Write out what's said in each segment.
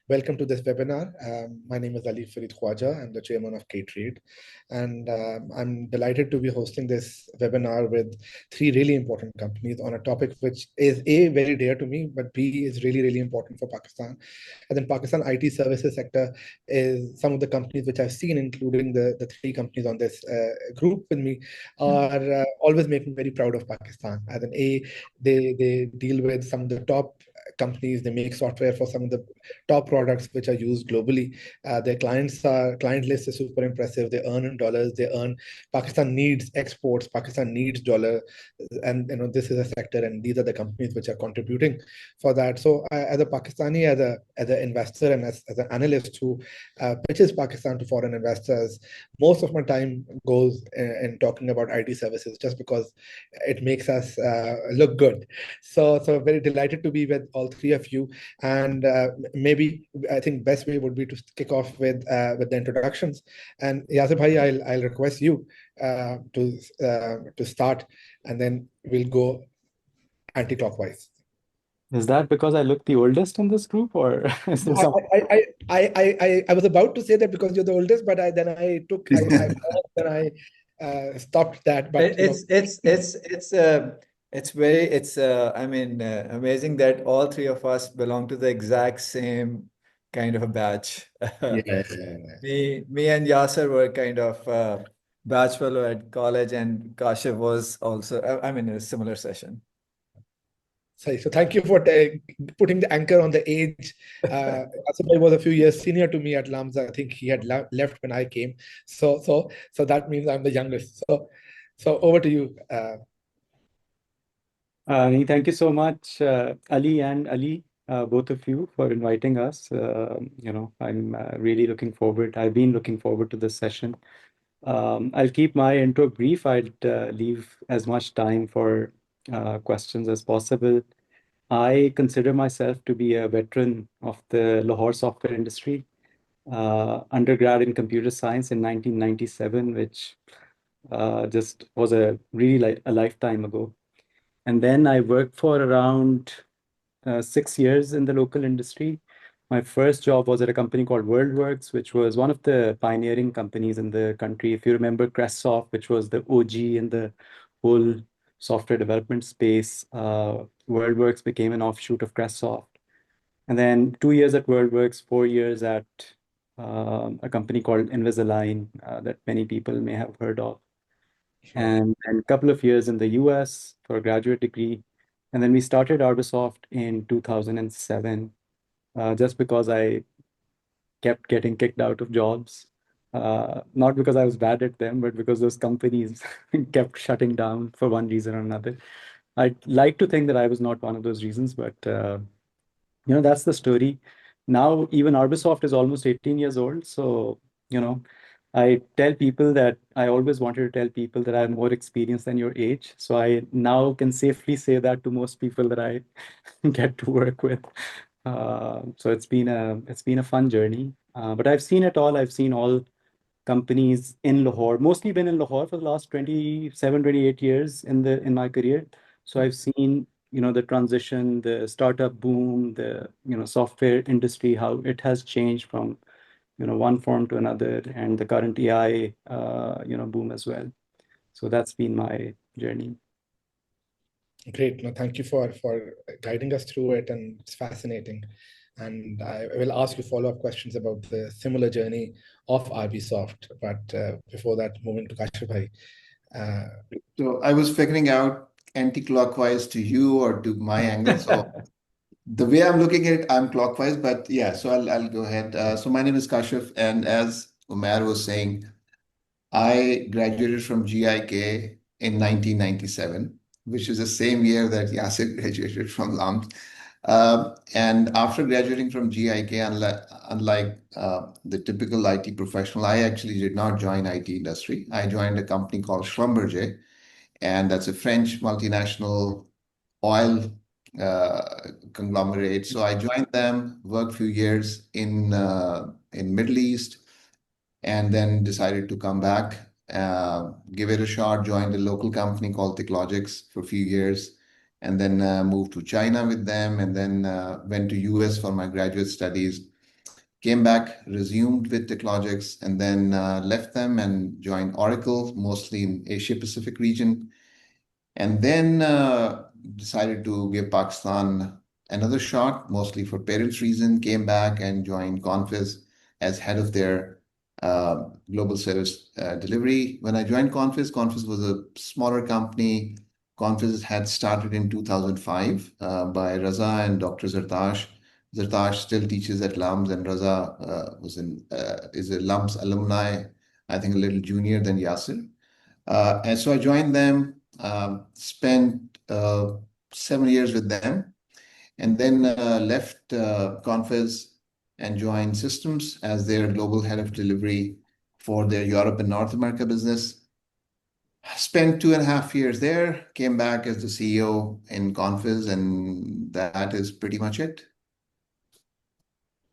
welcome to this webinar. My name is Farid Khawaja. I'm the chairman of K-Trade, and I'm delighted to be hosting this webinar with three really important companies on a topic which is A, very dear to me, but B, is really, really important for Pakistan. And then Pakistan IT services sector is some of the companies which I've seen, including the three companies on this group with me, are always make me very proud of Pakistan. As an A, they deal with some of the top companies. They make software for some of the top products which are used globally. Their client list is super impressive. They earn in dollars. They earn. Pakistan needs exports. Pakistan needs dollar, and this is a sector, and these are the companies which are contributing for that. So, as a Pakistani, as an investor, and as an analyst who pitches Pakistan to foreign investors, most of my time goes in talking about IT services, just because it makes us look good. So very delighted to be with all three of you, and maybe I think best way would be to kick off with the introductions. And Yasser bhai, I'll request you to start, and then we'll go anti-clockwise. Is that because I look the oldest in this group, or is there some? I was about to say that because you're the oldest, but then I stopped that. But it's I mean, amazing that all three of us belong to the exact same kind of a batch. Yeah. Me and Yasser were kind of batch fellow at college, and Kashif was also, I mean, in a similar session. So thank you for putting the anchor on the age. Yasser was a few years senior to me at LAMS. I think he had left when I came. So that means I'm the youngest. So over to you. Thank you so much, Ali and Ali, both of you, for inviting us. I'm really looking forward. I've been looking forward to this session. I'll keep my intro brief. I'd leave as much time for questions as possible. I consider myself to be a veteran of the Lahore software industry. Undergrad in computer science in 1997, which just was really a lifetime ago. And then I worked for around 6 years in the local industry. My first job was at a company called WorldWorks, which was one of the pioneering companies in the country. If you remember Crestsoft, which was the OG in the whole software development space, WorldWorks became an offshoot of Crestsoft. And then 2 years at WorldWorks, 4 years at a company called Invisalign that many people may have heard of. Sure. And a couple of years in the US for a graduate degree. And then we started Arbisoft in 2007, just because I kept getting kicked out of jobs. Not because I was bad at them, but because those companies kept shutting down for one reason or another. I'd like to think that I was not one of those reasons, but that's the story. Now, even Arbisoft is almost 18 years old. So, I tell people that I always wanted to tell people that I have more experience than your age. So I now can safely say that to most people that I get to work with. So it's been a fun journey. But I've seen it all. I've seen all companies in Lahore, mostly been in Lahore for the last 27, 28 years in my career. So I've seen, the transition, the startup boom, the, software industry, how it has changed from, one form to another, and the current AI, boom as well. So that's been my journey. Great. No, thank you for guiding us through it, and it's fascinating. And I will ask you follow-up questions about the similar journey of Arbisoft. But before that, moving to Kashif bhai. So I was figuring out anti-clockwise to you or to my angle. So the way I'm looking at it, I'm clockwise, but yeah, so I'll go ahead. So my name is Kashif, and as Umair was saying, I graduated from GIK in 1997, which is the same year that Yasser graduated from LAMS. And after graduating from GIK, unlike the typical IT professional, I actually did not join IT industry. I joined a company called Schlumberger, and that's a French multinational oil conglomerate. So I joined them, worked a few years in Middle East, and then decided to come back, give it a shot, joined a local company called Tkxel for a few years, and then moved to China with them, and then went to US for my graduate studies. Came back, resumed with Tkxel, and then left them and joined Oracle, mostly in Asia Pacific region. And then decided to give Pakistan another shot, mostly for parents' reason. Came back and joined Confiz as head of their global service delivery. When I joined Confiz, Confiz was a smaller company. Confiz had started in 2005 by Raza and Dr. Zartash. Zartash still teaches at LUMS, and Raza is a LUMS alumni, I think a little junior than Yasser. And so I joined them, spent 7 years with them, and then left Confiz and joined Systems as their global head of delivery for their Europe and North America business. Spent 2.5 years there, came back as the CEO in Confiz, and that is pretty much it.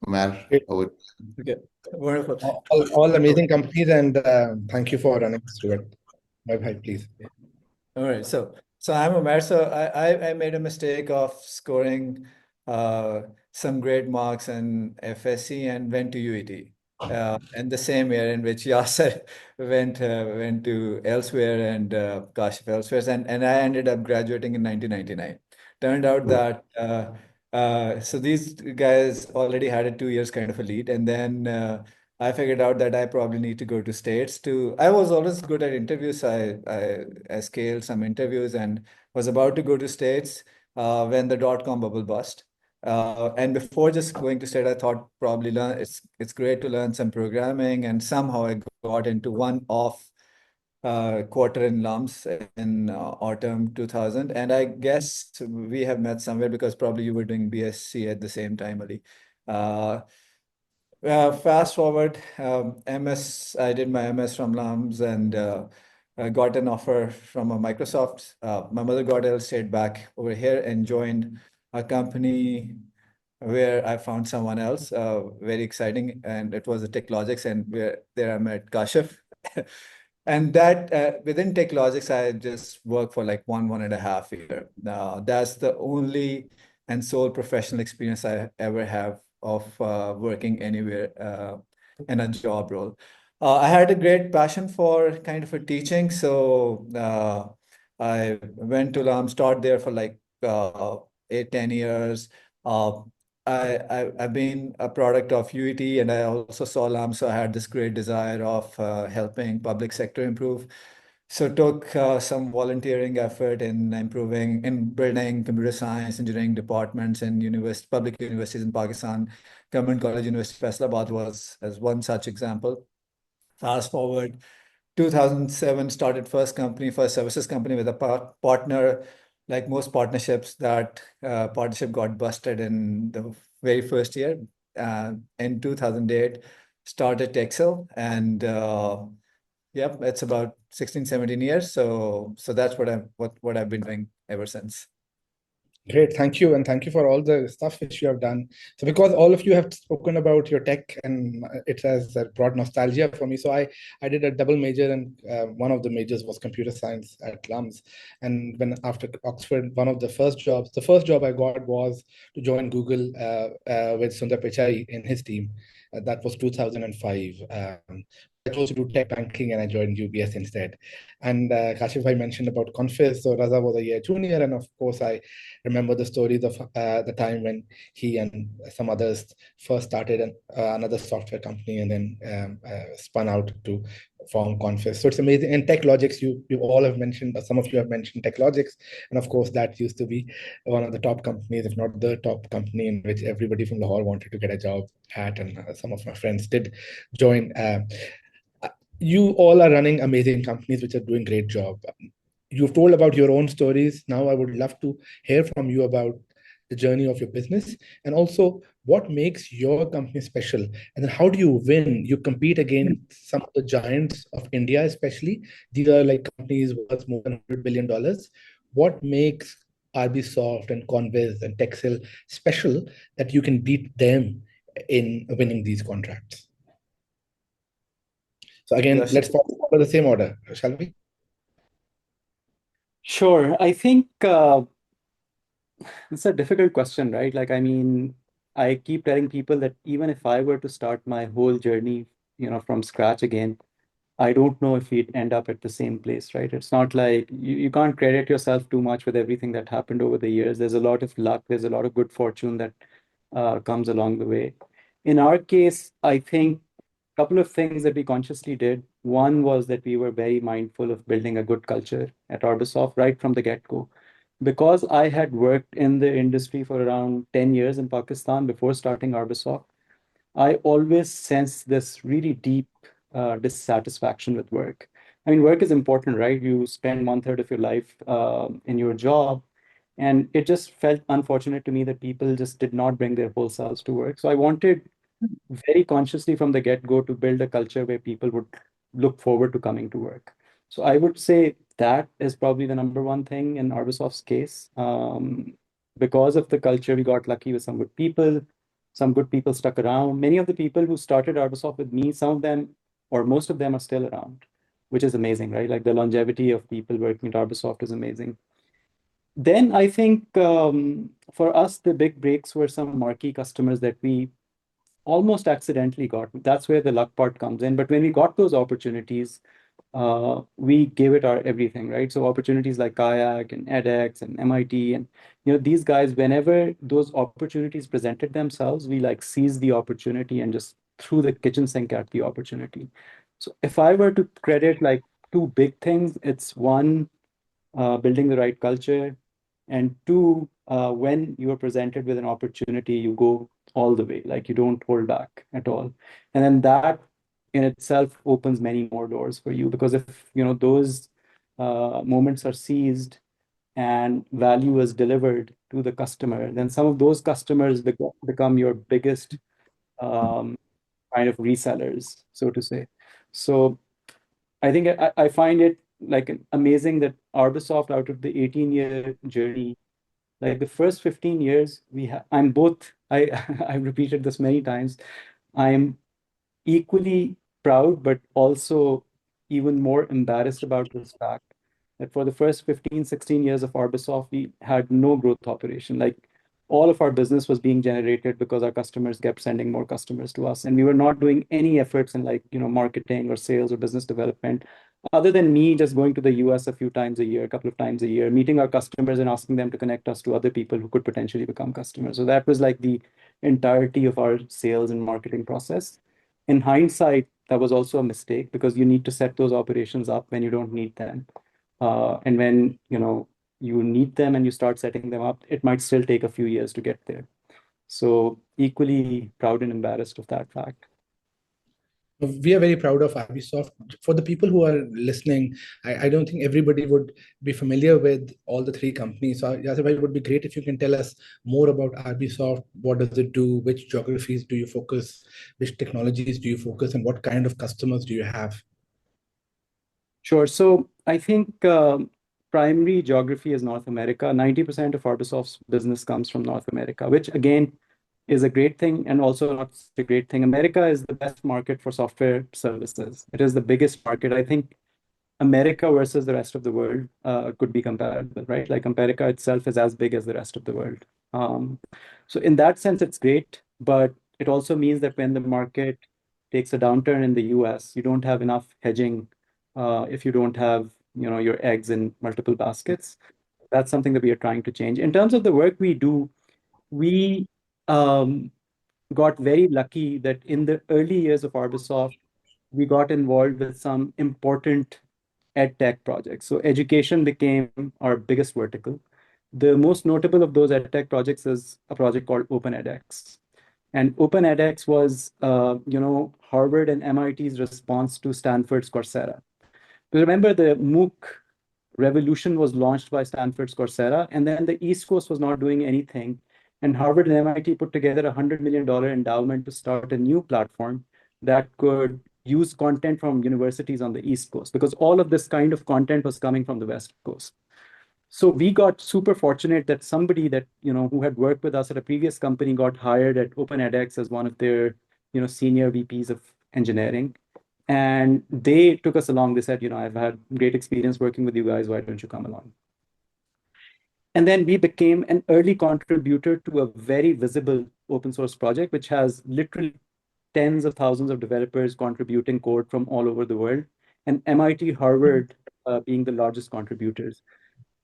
Umair, Great. over. Okay, wonderful. All amazing companies, and thank you for running us through it. Bye, please. All right, so I'm Umair. So I made a mistake of scoring some great marks in FSC and went to UET. And the same year in which Yasser went to elsewhere and Kashif elsewhere, and I ended up graduating in 1999. Turned out that so these guys already had a 2 years kind of a lead, and then I figured out that I probably need to go to States to. I was always good at interviews. I scaled some interviews and was about to go to States when the dot-com bubble bust. And before just going to State, I thought probably it's great to learn some programming, and somehow I got into one off quarter in LUMS in autumn 2000. And I guess we have met somewhere because probably you were doing BSc at the same time, Ali. Fast forward, MS, I did my MS from LUMS and I got an offer from Microsoft. My mother got ill, stayed back over here and joined a company where I found someone else, very exciting, and it was a Tkxel, and there I met Kashif. And that within Tkxel, I just worked for like 1.5 years. That's the only and sole professional experience I ever have of working anywhere in a job role. I had a great passion for kind of a teaching, so I went to LUMS, taught there for like 8-10 years. I've been a product of UET, and I also saw LUMS, so I had this great desire of helping public sector improve. So took some volunteering effort in building computer science engineering departments in public universities in Pakistan. Government College University Faisalabad was as one such example. Fast forward, 2007 started first services company with a partner. Like most partnerships, that partnership got busted in the very first year. In 2008, started Tkxel, and yep, it's about 16-17 years. So that's what I've been doing ever since. Great, thank you, and thank you for all the stuff which you have done. So, because all of you have spoken about your tech, and it has brought nostalgia for me. So, I did a double major, and one of the majors was computer science at LUMS. And when after Oxford, one of the first job I got was to join Google with Sundar Pichai in his team. That was 2005. I chose to do tech banking, and I joined UBS instead. And Kashif bhai mentioned about Confiz. So Raza was a year junior, and of course I remember the stories of the time when he and some others first started another software company, and then spun out to form Confiz. So it's amazing. And Tklogics, you all have mentioned, or some of you have mentioned Tklogics, and of course that used to be one of the top companies, if not the top company, in which everybody from Lahore wanted to get a job at, and some of my friends did join. You all are running amazing companies which are doing great job. You've told about your own stories. Now I would love to hear from you about the journey of your business, and also what makes your company special, and then how do you win? You compete against some of the giants of India, especially. These are like companies worth more than $100 billion. What makes Arbisoft and Confiz and Tkxel special that you can beat them in winning these contracts? So again, Yes. let's follow the same order, shall we? Sure. I think it's a difficult question, right? Like, I mean, I keep telling people that even if I were to start my whole journey, from scratch again, I don't know if we'd end up at the same place, right? It's not like you can't credit yourself too much with everything that happened over the years. There's a lot of luck, there's a lot of good fortune that comes along the way. In our case, I think a couple of things that we consciously did. One was that we were very mindful of building a good culture at Arbisoft right from the get-go. Because I had worked in the industry for around 10 years in Pakistan before starting Arbisoft, I always sense this really deep dissatisfaction with work. I mean, work is important, right? You spend one third of your life in your job, and it just felt unfortunate to me that people just did not bring their whole selves to work. So I wanted very consciously from the get-go to build a culture where people would look forward to coming to work. So I would say that is probably the number one thing in Arbisoft's case. Because of the culture, we got lucky with some good people. Some good people stuck around. Many of the people who started Arbisoft with me, some of them or most of them are still around, which is amazing, right? Like the longevity of people working at Arbisoft is amazing. Then I think for us, the big breaks were some marquee customers that we almost accidentally got. That's where the luck part comes in. But when we got those opportunities, we gave it our everything, right? So opportunities like Kayak and edX and MIT and these guys, whenever those opportunities presented themselves, we like seized the opportunity and just threw the kitchen sink at the opportunity. So if I were to credit like two big things, it's one, building the right culture, and two, when you are presented with an opportunity, you go all the way, like you don't hold back at all. And then that in itself opens many more doors for you, because if those moments are seized and value is delivered to the customer, then some of those customers become your biggest kind of resellers, so to say. So I think I find it like amazing that Arbisoft, out of the 18-year journey, like the first 15 years, I'm both, I've repeated this many times, I'm equally proud, but also even more embarrassed about this fact that for the first 15, 16 years of Arbisoft, we had no growth operation. Like all of our business was being generated because our customers kept sending more customers to us. And we were not doing any efforts in like, marketing or sales or business development, other than me just going to the US a few times a year, a couple of times a year, meeting our customers and asking them to connect us to other people who could potentially become customers. So that was like the entirety of our sales and marketing process. In hindsight, that was also a mistake because you need to set those operations up when you don't need them. And when you need them and you start setting them up, it might still take a few years to get there. So equally proud and embarrassed of that fact. We are very proud of Arbisoft. For the people who are listening, I don't think everybody would be familiar with all the three companies. So, Yasser, it would be great if you can tell us more about Arbisoft. What does it do? Which geographies do you focus? Which technologies do you focus? And what kind of customers do you have? Sure. So I think primary geography is North America. 90% of Arbisoft's business comes from North America, which again is a great thing and also not a great thing. America is the best market for software services. It is the biggest market. I think America versus the rest of the world could be comparable, right? Like America itself is as big as the rest of the world. So in that sense, it's great, but it also means that when the market takes a downturn in the US, you don't have enough hedging if you don't have your eggs in multiple baskets. That's something that we are trying to change. In terms of the work we do, we got very lucky that in the early years of Arbisoft, we got involved with some important ed tech projects. So education became our biggest vertical. The most notable of those ed tech projects is a project called OpenEdX. And OpenEdX was, Harvard and MIT's response to Stanford's Coursera. Remember, the MOOC revolution was launched by Stanford's Coursera, and then the East Coast was not doing anything. And Harvard and MIT put together a $100 million endowment to start a new platform that could use content from universities on the East Coast, because all of this kind of content was coming from the West Coast. So we got super fortunate that somebody that, who had worked with us at a previous company got hired at OpenEdX as one of their, senior VPs of engineering. And they took us along. They said, I've had great experience working with you guys. Why don't you come along? And then we became an early contributor to a very visible open source project, which has literally tens of thousands of developers contributing code from all over the world, and MIT, Harvard being the largest contributors.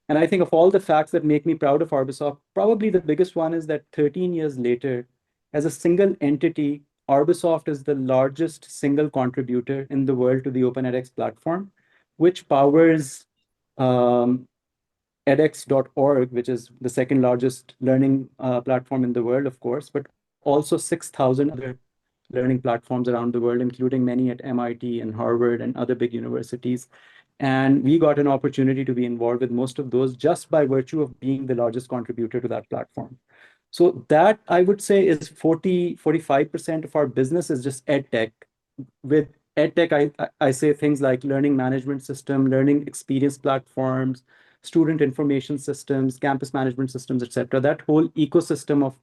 And I think of all the facts that make me proud of Arbisoft, probably the biggest one is that 13 years later, as a single entity, Arbisoft is the largest single contributor in the world to the Open edX platform, which powers edX.org, which is the second largest learning platform in the world, of course, but also 6,000 other learning platforms around the world, including many at MIT and Harvard and other big universities. And we got an opportunity to be involved with most of those just by virtue of being the largest contributor to that platform. So that I would say is 45% of our business is just EdTech. With EdTech, I say things like learning management system, learning experience platforms, student information systems, campus management systems, etc. That whole ecosystem of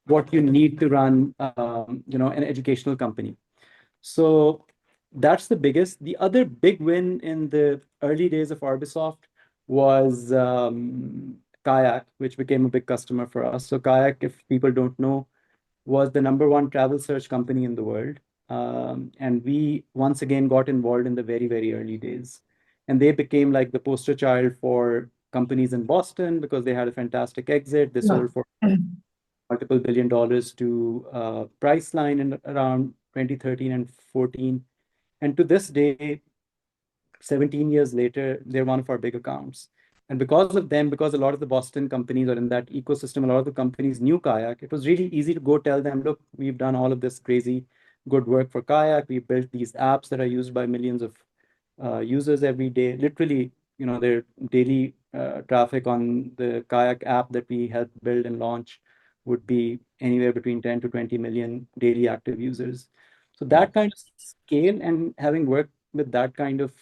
what you need to run, an educational company. So that's the biggest. The other big win in the early days of Arbisoft was Kayak, which became a big customer for us. So Kayak, if people don't know, was the #1 travel search company in the world. And we once again got involved in the very, very early days. And they became like the poster child for companies in Boston because they had a fantastic exit. They sold for multiple $1 billion to Priceline in around 2013 and 14. And to this day, 17 years later, they're one of our big accounts. And because of them, because a lot of the Boston companies are in that ecosystem, a lot of the companies knew Kayak, it was really easy to go tell them, look, we've done all of this crazy good work for Kayak. We built these apps that are used by millions of users every day. Literally, their daily traffic on the Kayak app that we helped build and launch would be anywhere between 10 to 20 million daily active users. So that kind of scale and having worked with that kind of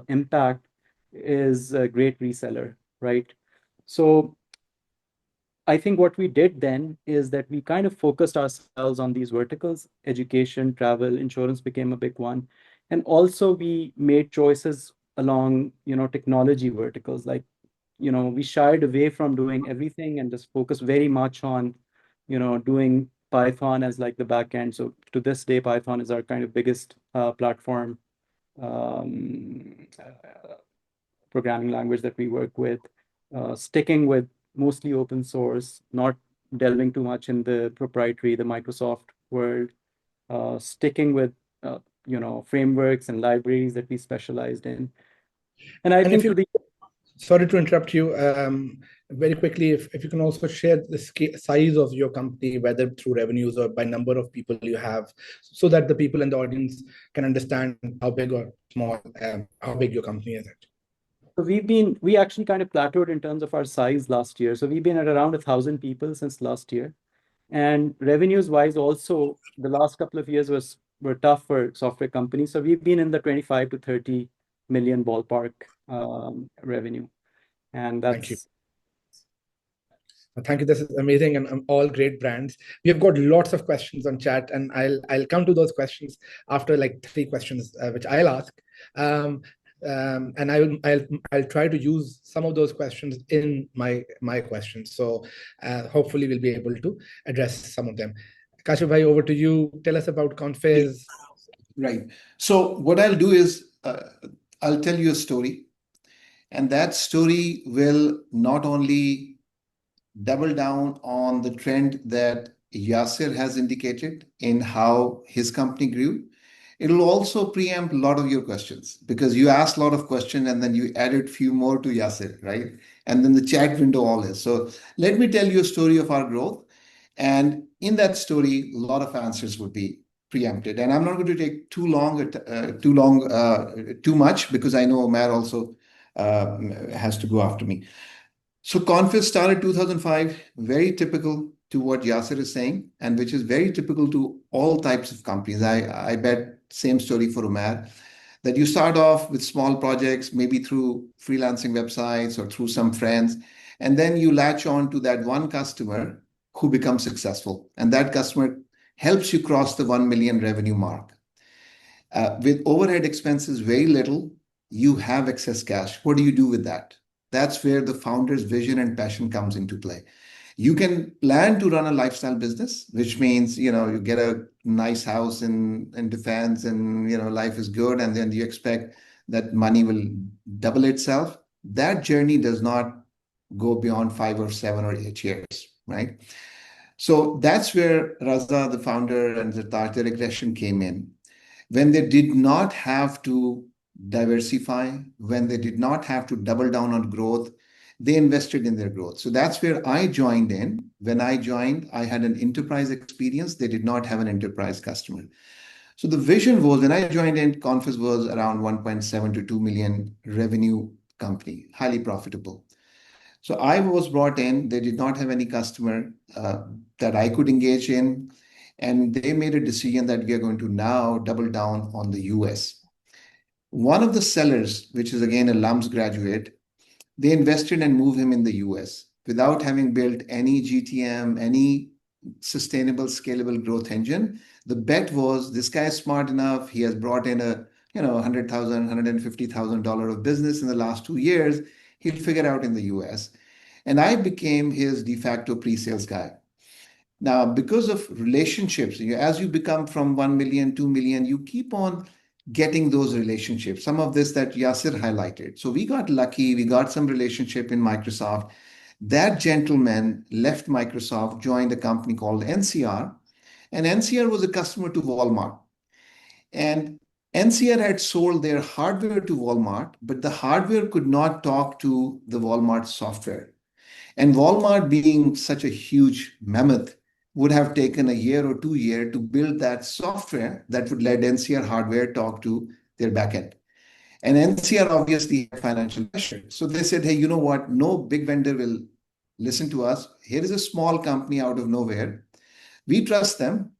impact is a great reseller, right? So I think what we did then is that we kind of focused ourselves on these verticals. Education, travel, insurance became a big one. And also we made choices along, technology verticals. Like, we shied away from doing everything and just focused very much on, doing Python as like the back end. So to this day, Python is our kind of biggest platform programming language that we work with, sticking with mostly open source, not delving too much in the proprietary, the Microsoft world, sticking with, frameworks and libraries that we specialized in. And I think sorry to interrupt you. Very quickly, if you can also share the size of your company, whether through revenues or by number of people you have, so that the people in the audience can understand how big or small, how big your company is. So we actually kind of plateaued in terms of our size last year. So we've been at around 1,000 people since last year. And revenues wise, also the last couple of years were tough for software companies. So we've been in the 25 to 30 million ballpark revenue. And that's. Thank you. Thank you. This is amazing and all great brands. We have got lots of questions on chat, and I'll come to those questions after like 3 questions, which I'll ask. And I'll try to use some of those questions in my questions. So hopefully we'll be able to address some of them. Kashif bhai, over to you. Tell us about Confiz. Right. So what I'll do is I'll tell you a story, and that story will not only double down on the trend that Yasser has indicated in how his company grew. It'll also preempt a lot of your questions because you asked a lot of questions and then you added few more to Yasser, right? And then the chat window all is. So let me tell you a story of our growth. And in that story, a lot of answers would be preempted. And I'm not going to take too much because I know Umair also has to go after me. So Confiz started 2005, very typical to what Yasser is saying, and which is very typical to all types of companies. I bet same story for Umair, that you start off with small projects, maybe through freelancing websites or through some friends, and then you latch on to that one customer who becomes successful. And that customer helps you cross the 1 million revenue mark. With overhead expenses, very little, you have excess cash. What do you do with that? That's where the founder's vision and passion comes into play. You can plan to run a lifestyle business, which means, you get a nice house in defense and, life is good. And then you expect that money will double itself. That journey does not go beyond 5 or 7 or 8 years, right? So that's where Raza, the founder, and the their aggression came in. When they did not have to diversify, when they did not have to double down on growth, they invested in their growth. So that's where I joined in. When I joined, I had an enterprise experience. They did not have an enterprise customer. So the vision was, when I joined in, Confiz was around 1.7 to 2 million revenue company, highly profitable. So I was brought in. They did not have any customer that I could engage in. And they made a decision that we are going to now double down on the US. One of the sellers, which is again a LUMS graduate, they invested and moved him in the US without having built any GTM, any sustainable, scalable growth engine. The bet was, this guy is smart enough. He has brought in a $100,000, $150,000 of business in the last 2 years. He'll figure out in the US. And I became his de facto pre-sales guy. Now, because of relationships, as you become from 1 million, 2 million, you keep on getting those relationships. Some of this that Yasser highlighted. So we got lucky. We got some relationship in Microsoft. That gentleman left Microsoft, joined a company called NCR. And NCR was a customer to Walmart. And NCR had sold their hardware to Walmart, but the hardware could not talk to the Walmart software. And Walmart, being such a huge mammoth, would have taken a year or 2 years to build that software that would let NCR hardware talk to their backend. And NCR obviously had financial pressure. So they said, hey, you know what? No big vendor will listen to us. Here is a small company out of nowhere. We trust them.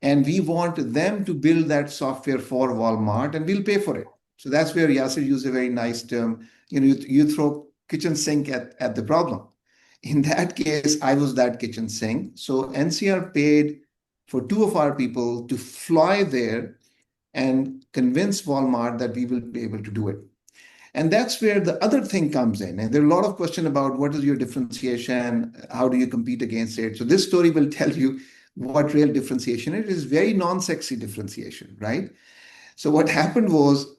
And we want them to build that software for Walmart, and we'll pay for it. So that's where Yasser used a very nice term. You throw kitchen sink at the problem. In that case, I was that kitchen sink. So NCR paid for 2 of our people to fly there and convince Walmart that we will be able to do it. And that's where the other thing comes in. And there are a lot of questions about what is your differentiation? How do you compete against it? So this story will tell you what real differentiation is. It is very non-sexy differentiation, right? So what happened was,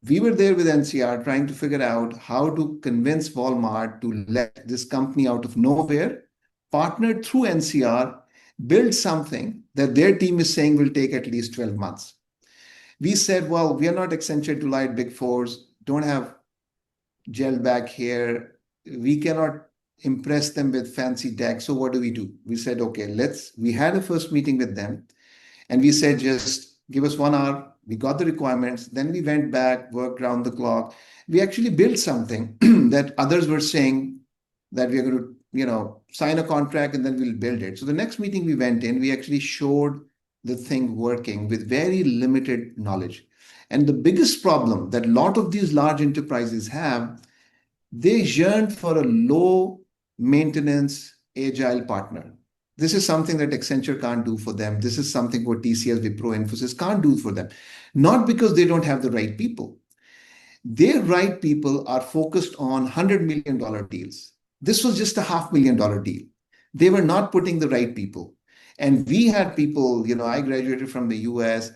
we were there with NCR trying to figure out how to convince Walmart to let this company out of nowhere, partner through NCR, build something that their team is saying will take at least 12 months. We said, well, we are not Accenture, Deloitte, Big Fours, don't have gel back here. We cannot impress them with fancy decks. So what do? We said, okay, we had a first meeting with them. And we said, just give us 1 hour. We got the requirements. Then we went back, worked around the clock. We actually built something that others were saying that we are going to, sign a contract and then we'll build it. So the next meeting we went in, we actually showed the thing working with very limited knowledge. And the biggest problem that a lot of these large enterprises have, they yearn for a low maintenance, agile partner. This is something that Accenture can't do for them. This is something what TCS, Wipro, Infosys can't do for them. Not because they don't have the right people. Their right people are focused on $100 million deals. This was just a $500,000 deal. They were not putting the right people. And we had people, I graduated from the US.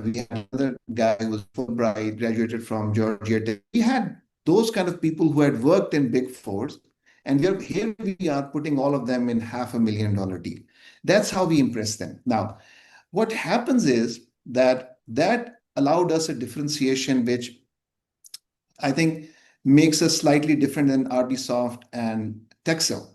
We had another guy who was Fulbright, graduated from Georgia Tech. We had those kind of people who had worked in Big Fours. And here we are putting all of them in $500,000 deal. That's how we impress them. Now, what happens is that allowed us a differentiation, which I think makes us slightly different than Arbisoft and Tkxel.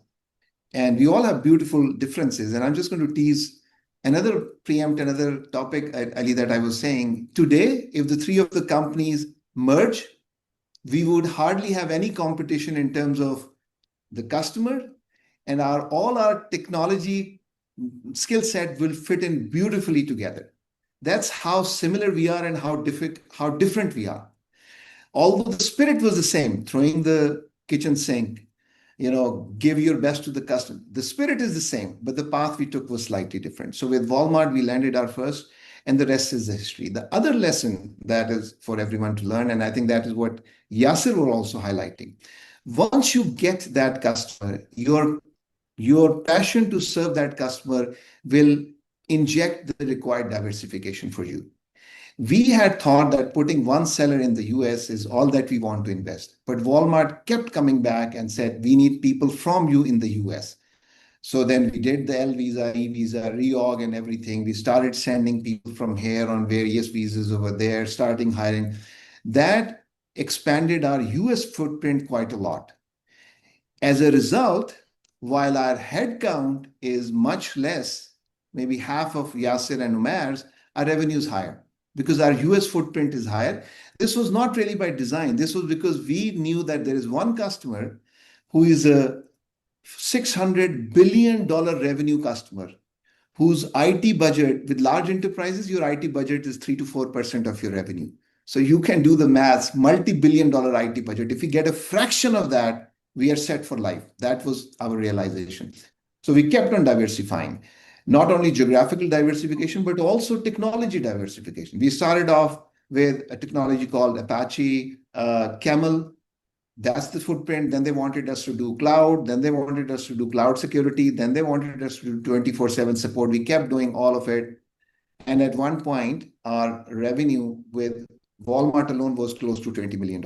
And we all have beautiful differences. And I'm just going to preempt another topic, Ali, that I was saying. Today, if the 3 of the companies merge, we would hardly have any competition in terms of the customer, and all our technology skill set will fit in beautifully together. That's how similar we are and how different we are. Although the spirit was the same, throwing the kitchen sink, give your best to the customer. The spirit is the same, but the path we took was slightly different. So with Walmart, we landed our first, and the rest is the history. The other lesson that is for everyone to learn, and I think that is what Yasser was also highlighting. Once you get that customer, your passion to serve that customer will inject the required diversification for you. We had thought that putting one seller in the US is all that we want to invest. But Walmart kept coming back and said, we need people from you in the US. So then we did the L visa, E visa, reorg and everything. We started sending people from here on various visas over there, starting hiring. That expanded our US footprint quite a lot. As a result, while our headcount is much less, maybe half of Yasser and Umair's, our revenue is higher because our US footprint is higher. This was not really by design. This was because we knew that there is one customer who is a $600 billion revenue customer whose IT budget, with large enterprises, your IT budget is 3 to 4% of your revenue. So you can do the maths, multi-billion dollar IT budget. If we get a fraction of that, we are set for life. That was our realization. So we kept on diversifying, not only geographical diversification, but also technology diversification. We started off with a technology called Apache Camel. That's the footprint. Then they wanted us to do cloud. Then they wanted us to do cloud security. Then they wanted us to do 24/7 support. We kept doing all of it. And at one point, our revenue with Walmart alone was close to $20 million.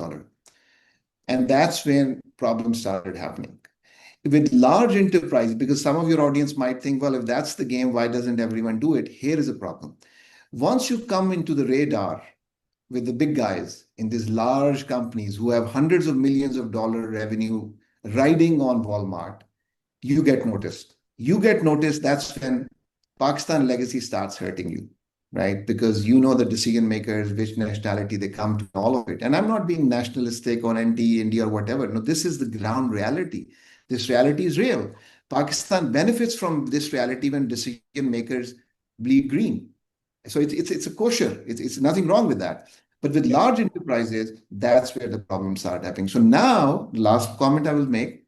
And that's when problems started happening. With large enterprise, because some of your audience might think, well, if that's the game, why doesn't everyone do it? Here is a problem. Once you come into the radar with the big guys in these large companies who have hundreds of millions of dollar revenue riding on Walmart, you get noticed. You get noticed, that's when Pakistan legacy starts hurting you, right? Because you know the decision makers, which nationality they come to, all of it. And I'm not being nationalistic or anti-India or whatever. No, this is the ground reality. This reality is real. Pakistan benefits from this reality when decision makers bleed green. So it's a kosher. It's nothing wrong with that. But with large enterprises, that's where the problems start happening. So now, the last comment I will make,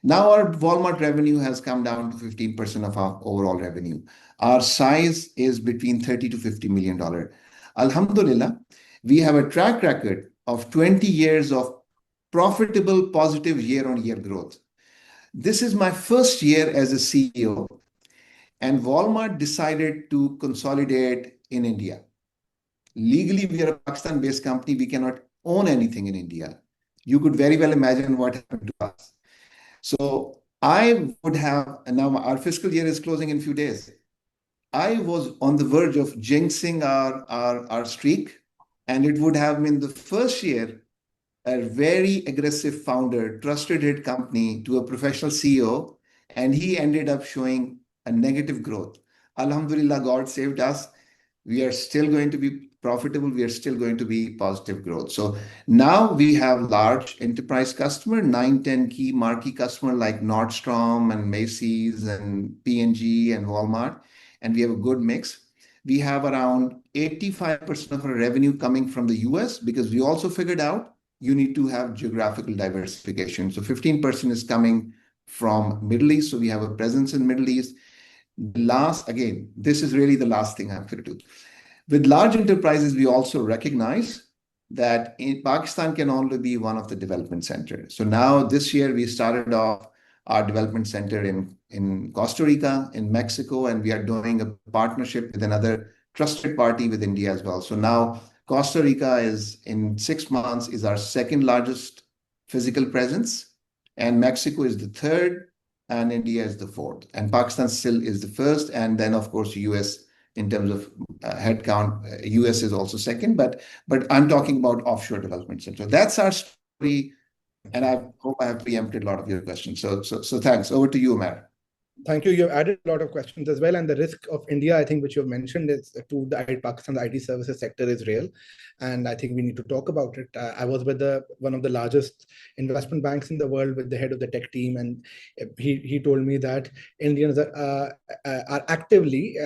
now our Walmart revenue has come down to 15% of our overall revenue. Our size is between $30 to $50 million. Alhamdulillah, we have a track record of 20 years of profitable, positive year-on-year growth. This is my first year as a CEO, and Walmart decided to consolidate in India. Legally, we are a Pakistan-based company. We cannot own anything in India. You could very well imagine what happened to us. So I would have, and now our fiscal year is closing in a few days. I was on the verge of jinxing our streak, and it would have been the first year a very aggressive founder trusted his company to a professional CEO, and he ended up showing a negative growth. Alhamdulillah, God saved us. We are still going to be profitable. We are still going to be positive growth. So now we have large enterprise customer, 9, 10 key marquee customer like Nordstrom and Macy's and P&G and Walmart, and we have a good mix. We have around 85% of our revenue coming from the US because we also figured out you need to have geographical diversification. So 15% is coming from Middle East. So we have a presence in Middle East. Again, this is really the last thing I'm going to do. With large enterprises, we also recognize that Pakistan can only be one of the development centers. So now this year we started off our development center in Costa Rica, in Mexico, and we are doing a partnership with another trusted party with India as well. So now Costa Rica is in 6 months is our second largest physical presence, and Mexico is the third, and India is the fourth, and Pakistan still is the first, and then of course US in terms of headcount, US is also second, but I'm talking about offshore development center. That's our story, and I hope I have preempted a lot of your questions. So thanks. Over to you, Umair. Thank you. You've added a lot of questions as well. And the risk of India, I think, which you've mentioned, is to the Pakistan, the IT services sector is real. And I think we need to talk about it. I was with one of the largest investment banks in the world with the head of the tech team. And he told me that Indians are actively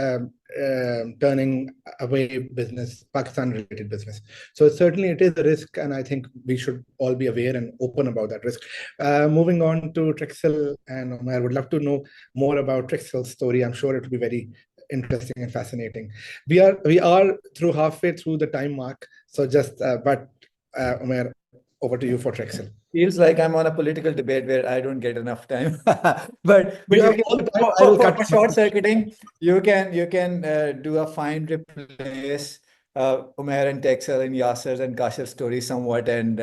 turning away business, Pakistan-related business. So certainly it is a risk. And I think we should all be aware and open about that risk. Moving on to Tkxel, and Umair, would love to know more about Tkxel's story. I'm sure it will be very interesting and fascinating. We are halfway through the time mark. So Umair, over to you for Tkxel. feels like I'm on a political debate where I don't get enough time. But We have you all the can, time. I will cut for short circuiting, you can do a fine replace Umair and Tkxel and Yasser's and Kashif's story somewhat, and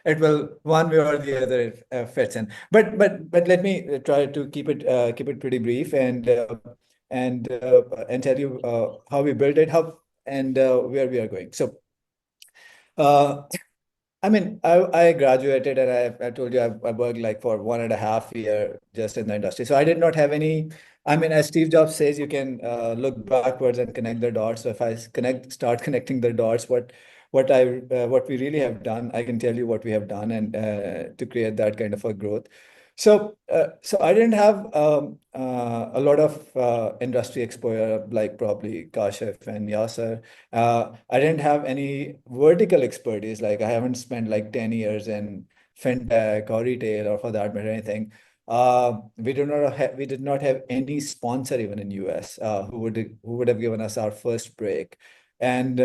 it will one way or the other fits in. But let me try to keep it pretty brief and tell you how we built it, how and where we are going. So. I mean, I graduated and I told you I worked like for 1.5 years just in the industry. So I did not have any, I mean, as Steve Jobs says, you can look backwards and connect the dots. So if I start connecting the dots, what we really have done, I can tell you what we have done and to create that kind of a growth. So I didn't have a lot of industry exposure like probably Kashif and Yasser. I didn't have any vertical expertise. Like I haven't spent like 10 years in fintech or retail or for that matter anything. We did not have any sponsor even in US who would have given us our first break. And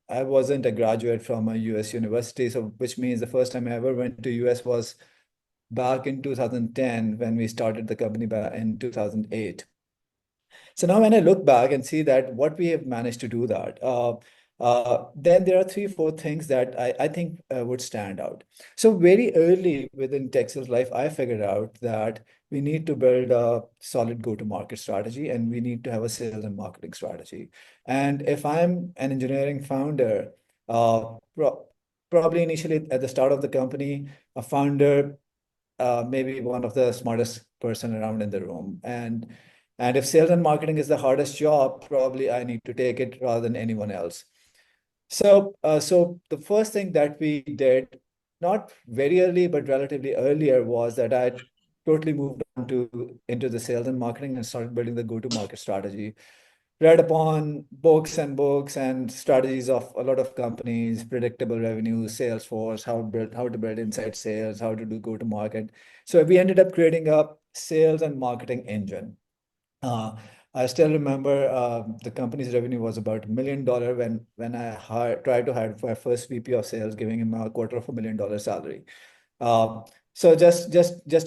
I wasn't a graduate from a US university, so which means the first time I ever went to US was back in 2010 when we started the company back in 2008. So now when I look back and see that what we have managed to do that, then there are 3, 4 things that I think would stand out. So very early within Tkxel's life, I figured out that we need to build a solid go-to-market strategy and we need to have a sales and marketing strategy. And if I'm an engineering founder, probably initially at the start of the company, a founder, maybe one of the smartest person around in the room. And if sales and marketing is the hardest job, probably I need to take it rather than anyone else. So the first thing that we did, not very early, but relatively earlier, was that I totally moved on into the sales and marketing and started building the go-to-market strategy. Read upon books and strategies of a lot of companies, predictable revenue, Salesforce, how to build inside sales, how to do go-to-market. So we ended up creating a sales and marketing engine. I still remember the company's revenue was about $1 million when I tried to hire my first VP of sales, giving him a $250,000 salary. So just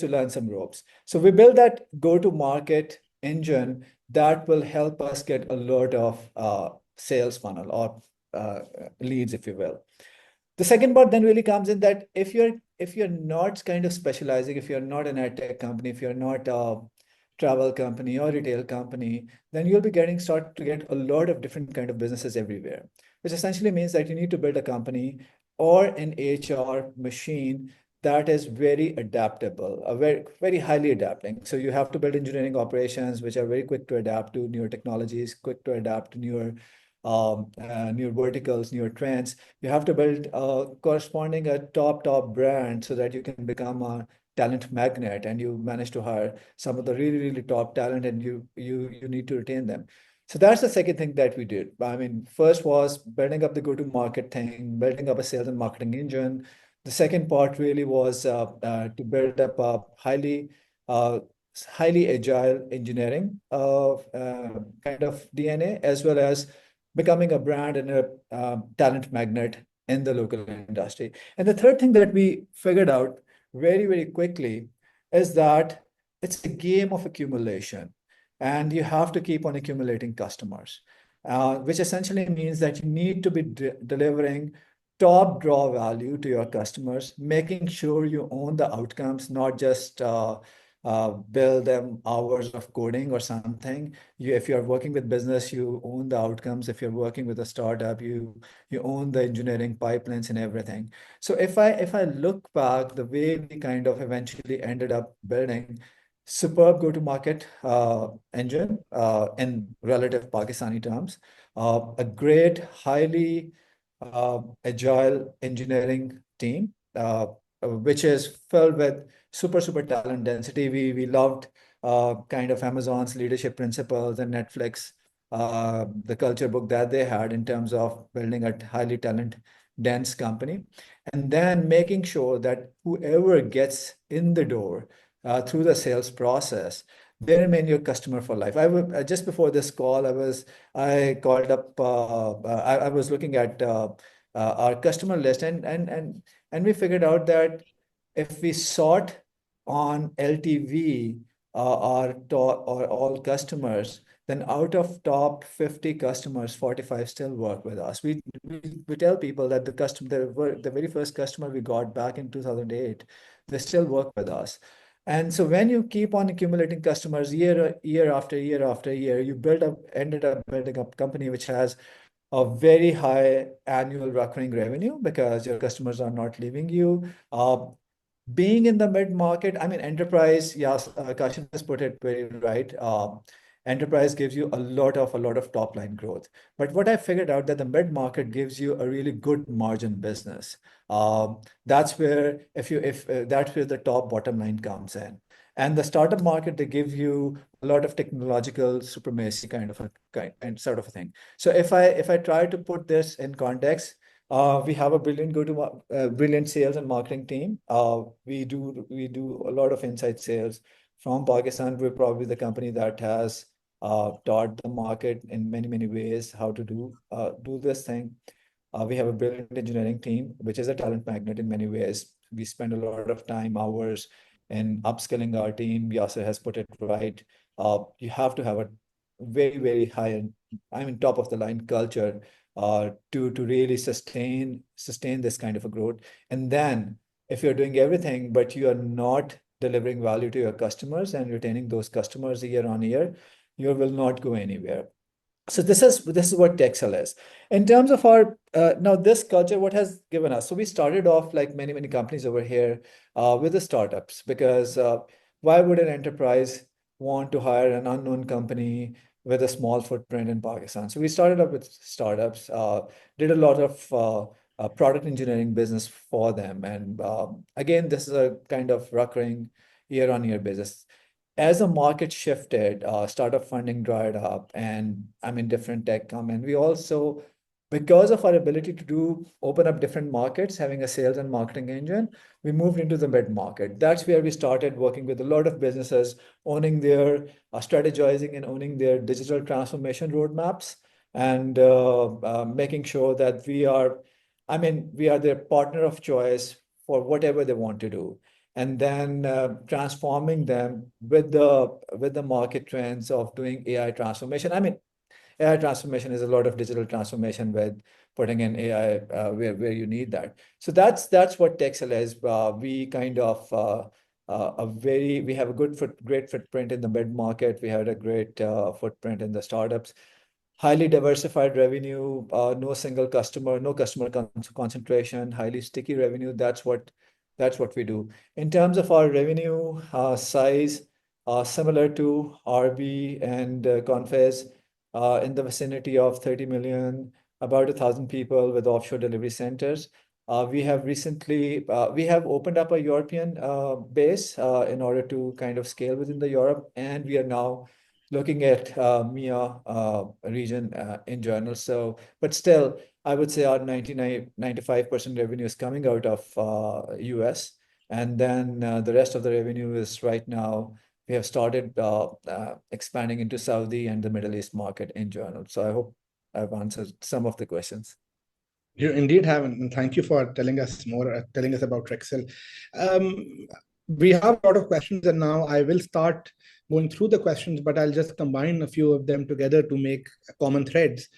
to learn some ropes. So we built that go-to-market engine that will help us get a lot of sales funnel or leads, if you will. The second part then really comes in that if you're not kind of specializing, if you're not an ad tech company, if you're not a travel company or retail company, then you'll be start to get a lot of different kind of businesses everywhere, which essentially means that you need to build a company or an HR machine that is very adaptable, very highly adapting. So you have to build engineering operations, which are very quick to adapt to newer technologies, quick to adapt to newer verticals, newer trends. You have to build corresponding a top brand so that you can become a talent magnet and you manage to hire some of the really top talent and you need to retain them. So that's the second thing that we did. I mean, first was building up the go-to-market thing, building up a sales and marketing engine. The second part really was to build up a highly agile engineering kind of DNA, as well as becoming a brand and a talent magnet in the local industry. And the third thing that we figured out very quickly is that it's a game of accumulation, and you have to keep on accumulating customers, which essentially means that you need to be delivering top draw value to your customers, making sure you own the outcomes, not just bill them hours of coding or something. If you're working with business, you own the outcomes. If you're working with a startup, you own the engineering pipelines and everything. So if I look back, the way we kind of eventually ended up building superb go-to-market engine in relative Pakistani terms, a great, highly agile engineering team, which is filled with super talent density. We loved kind of Amazon's leadership principles and Netflix, the culture book that they had in terms of building a highly talent dense company, and then making sure that whoever gets in the door through the sales process, they remain your customer for life. Just before this call, I called up. I was looking at our customer list, and And we figured out that if we sort on LTV or all customers, then out of top 50 customers, 45 still work with us. We tell people that the very first customer we got back in 2008, they still work with us. And so when you keep on accumulating customers year after year, you ended up building up a company which has a very high annual recurring revenue because your customers are not leaving you. Being in the mid-market, I mean, enterprise, yes, Kashif has put it very right. Enterprise gives you a lot of top line growth. But what I figured out that the mid-market gives you a really good margin business. That's where that's where the top bottom line comes in. And the startup market, they give you a lot of technological supremacy and sort of a thing. So if I try to put this in context, we have a brilliant sales and marketing team. We do a lot of inside sales from Pakistan. We're probably the company that has taught the market in many ways how to do this thing. We have a brilliant engineering team, which is a talent magnet in many ways. We spend a lot of time, hours in upskilling our team. Yasser has put it right. You have to have a very high, I mean, top of the line culture to really sustain this kind of a growth. And then if you're doing everything, but you are not delivering value to your customers and retaining those customers year on year, you will not go anywhere. So this is what Tkxel is. In terms of our now this culture, what has given us. So we started off like many companies over here with the startups, because why would an enterprise want to hire an unknown company with a small footprint in Pakistan? So we started up with startups, did a lot of product engineering business for them. And again, this is a kind of recurring year-on-year business. As the market shifted, startup funding dried up, and I mean, different tech come in. We also, because of our ability to open up different markets, having a sales and marketing engine, we moved into the mid-market. That's where we started working with a lot of businesses, owning their strategizing and owning their digital transformation roadmaps, and making sure that we are their partner of choice for whatever they want to do. And then transforming them with the market trends of doing AI transformation. I mean, AI transformation is a lot of digital transformation with putting in AI where you need that. So that's what Tkxel is. We kind of we have a great footprint in the mid market. We had a great footprint in the startups. Highly diversified revenue, no single customer, no customer concentration, highly sticky revenue. That's what we do. In terms of our revenue size, similar to RB and Confiz, in the vicinity of 30 million, about 1,000 people with offshore delivery centers. We have recently opened up a European base in order to kind of scale within the Europe, and we are now looking at MEA region in general. So, but still, I would say our 95% revenue is coming out of US. And then the rest of the revenue is right now, we have started expanding into Saudi and the Middle East market in general. So I hope I've answered some of the questions. You indeed have, and thank you for telling us about Tkxel. We have a lot of questions, and now I will start going through the questions, but I'll just combine a few of them together to make common threads.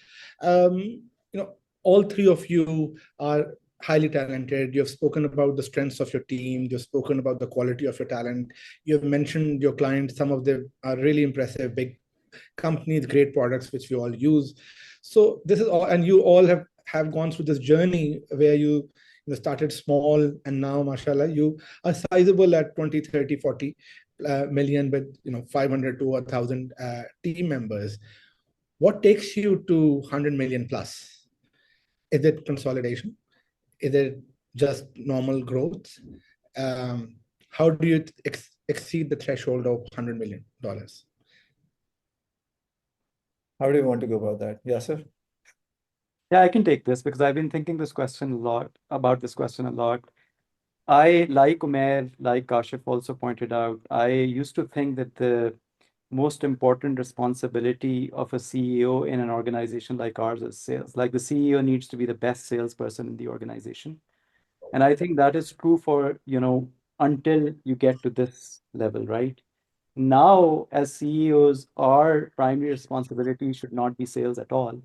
All three of you are highly talented. You've spoken about the strengths of your team. You've spoken about the quality of your talent. You've mentioned your clients. Some of them are really impressive, big companies, great products, which we all use. So this is all, and you all have gone through this journey where you started small, and now, mashallah, you are sizable at 20, 30, 40 million with 500 to 1,000 team members. What takes you to 100 million plus? Is it consolidation? Is it just normal growth? How do you exceed the threshold of $100 million? How do you want to go about that? Yasser? Yeah, I can take this because I've been thinking about this question a lot. I, like Umair, like Kashif also pointed out, I used to think that the most important responsibility of a CEO in an organization like ours is sales. Like the CEO needs to be the best salesperson in the organization. And I think that is true for, until you get to this level, right? Now, as CEOs, our primary responsibility should not be sales at all.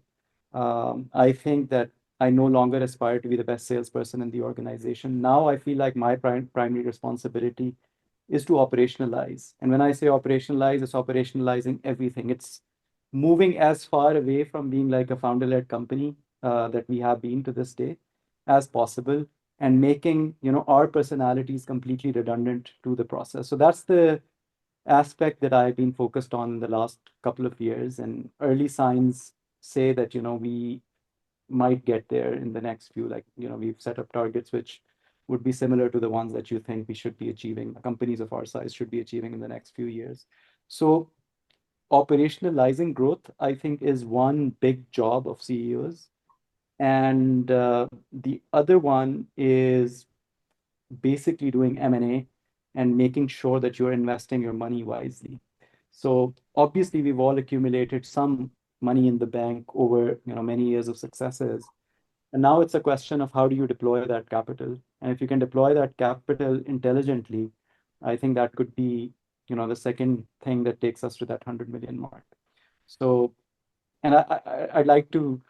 I think that I no longer aspire to be the best salesperson in the organization. Now I feel like my primary responsibility is to operationalize. And when I say operationalize, it's operationalizing everything. It's moving as far away from being like a founder-led company that we have been to this day as possible, and making our personalities completely redundant to the process. So that's the aspect that I've been focused on in the last couple of years, and early signs say that we might get there in the next few, we've set up targets which would be similar to the ones that you think we should be achieving, companies of our size should be achieving in the next few years. So operationalizing growth, I think, is one big job of CEOs. And the other one is basically doing M&A and making sure that you're investing your money wisely. So obviously, we've all accumulated some money in the bank over many years of successes. And now it's a question of how do you deploy that capital? And if you can deploy that capital intelligently, I think that could be the second thing that takes us to that 100 million mark. So, and I'd like to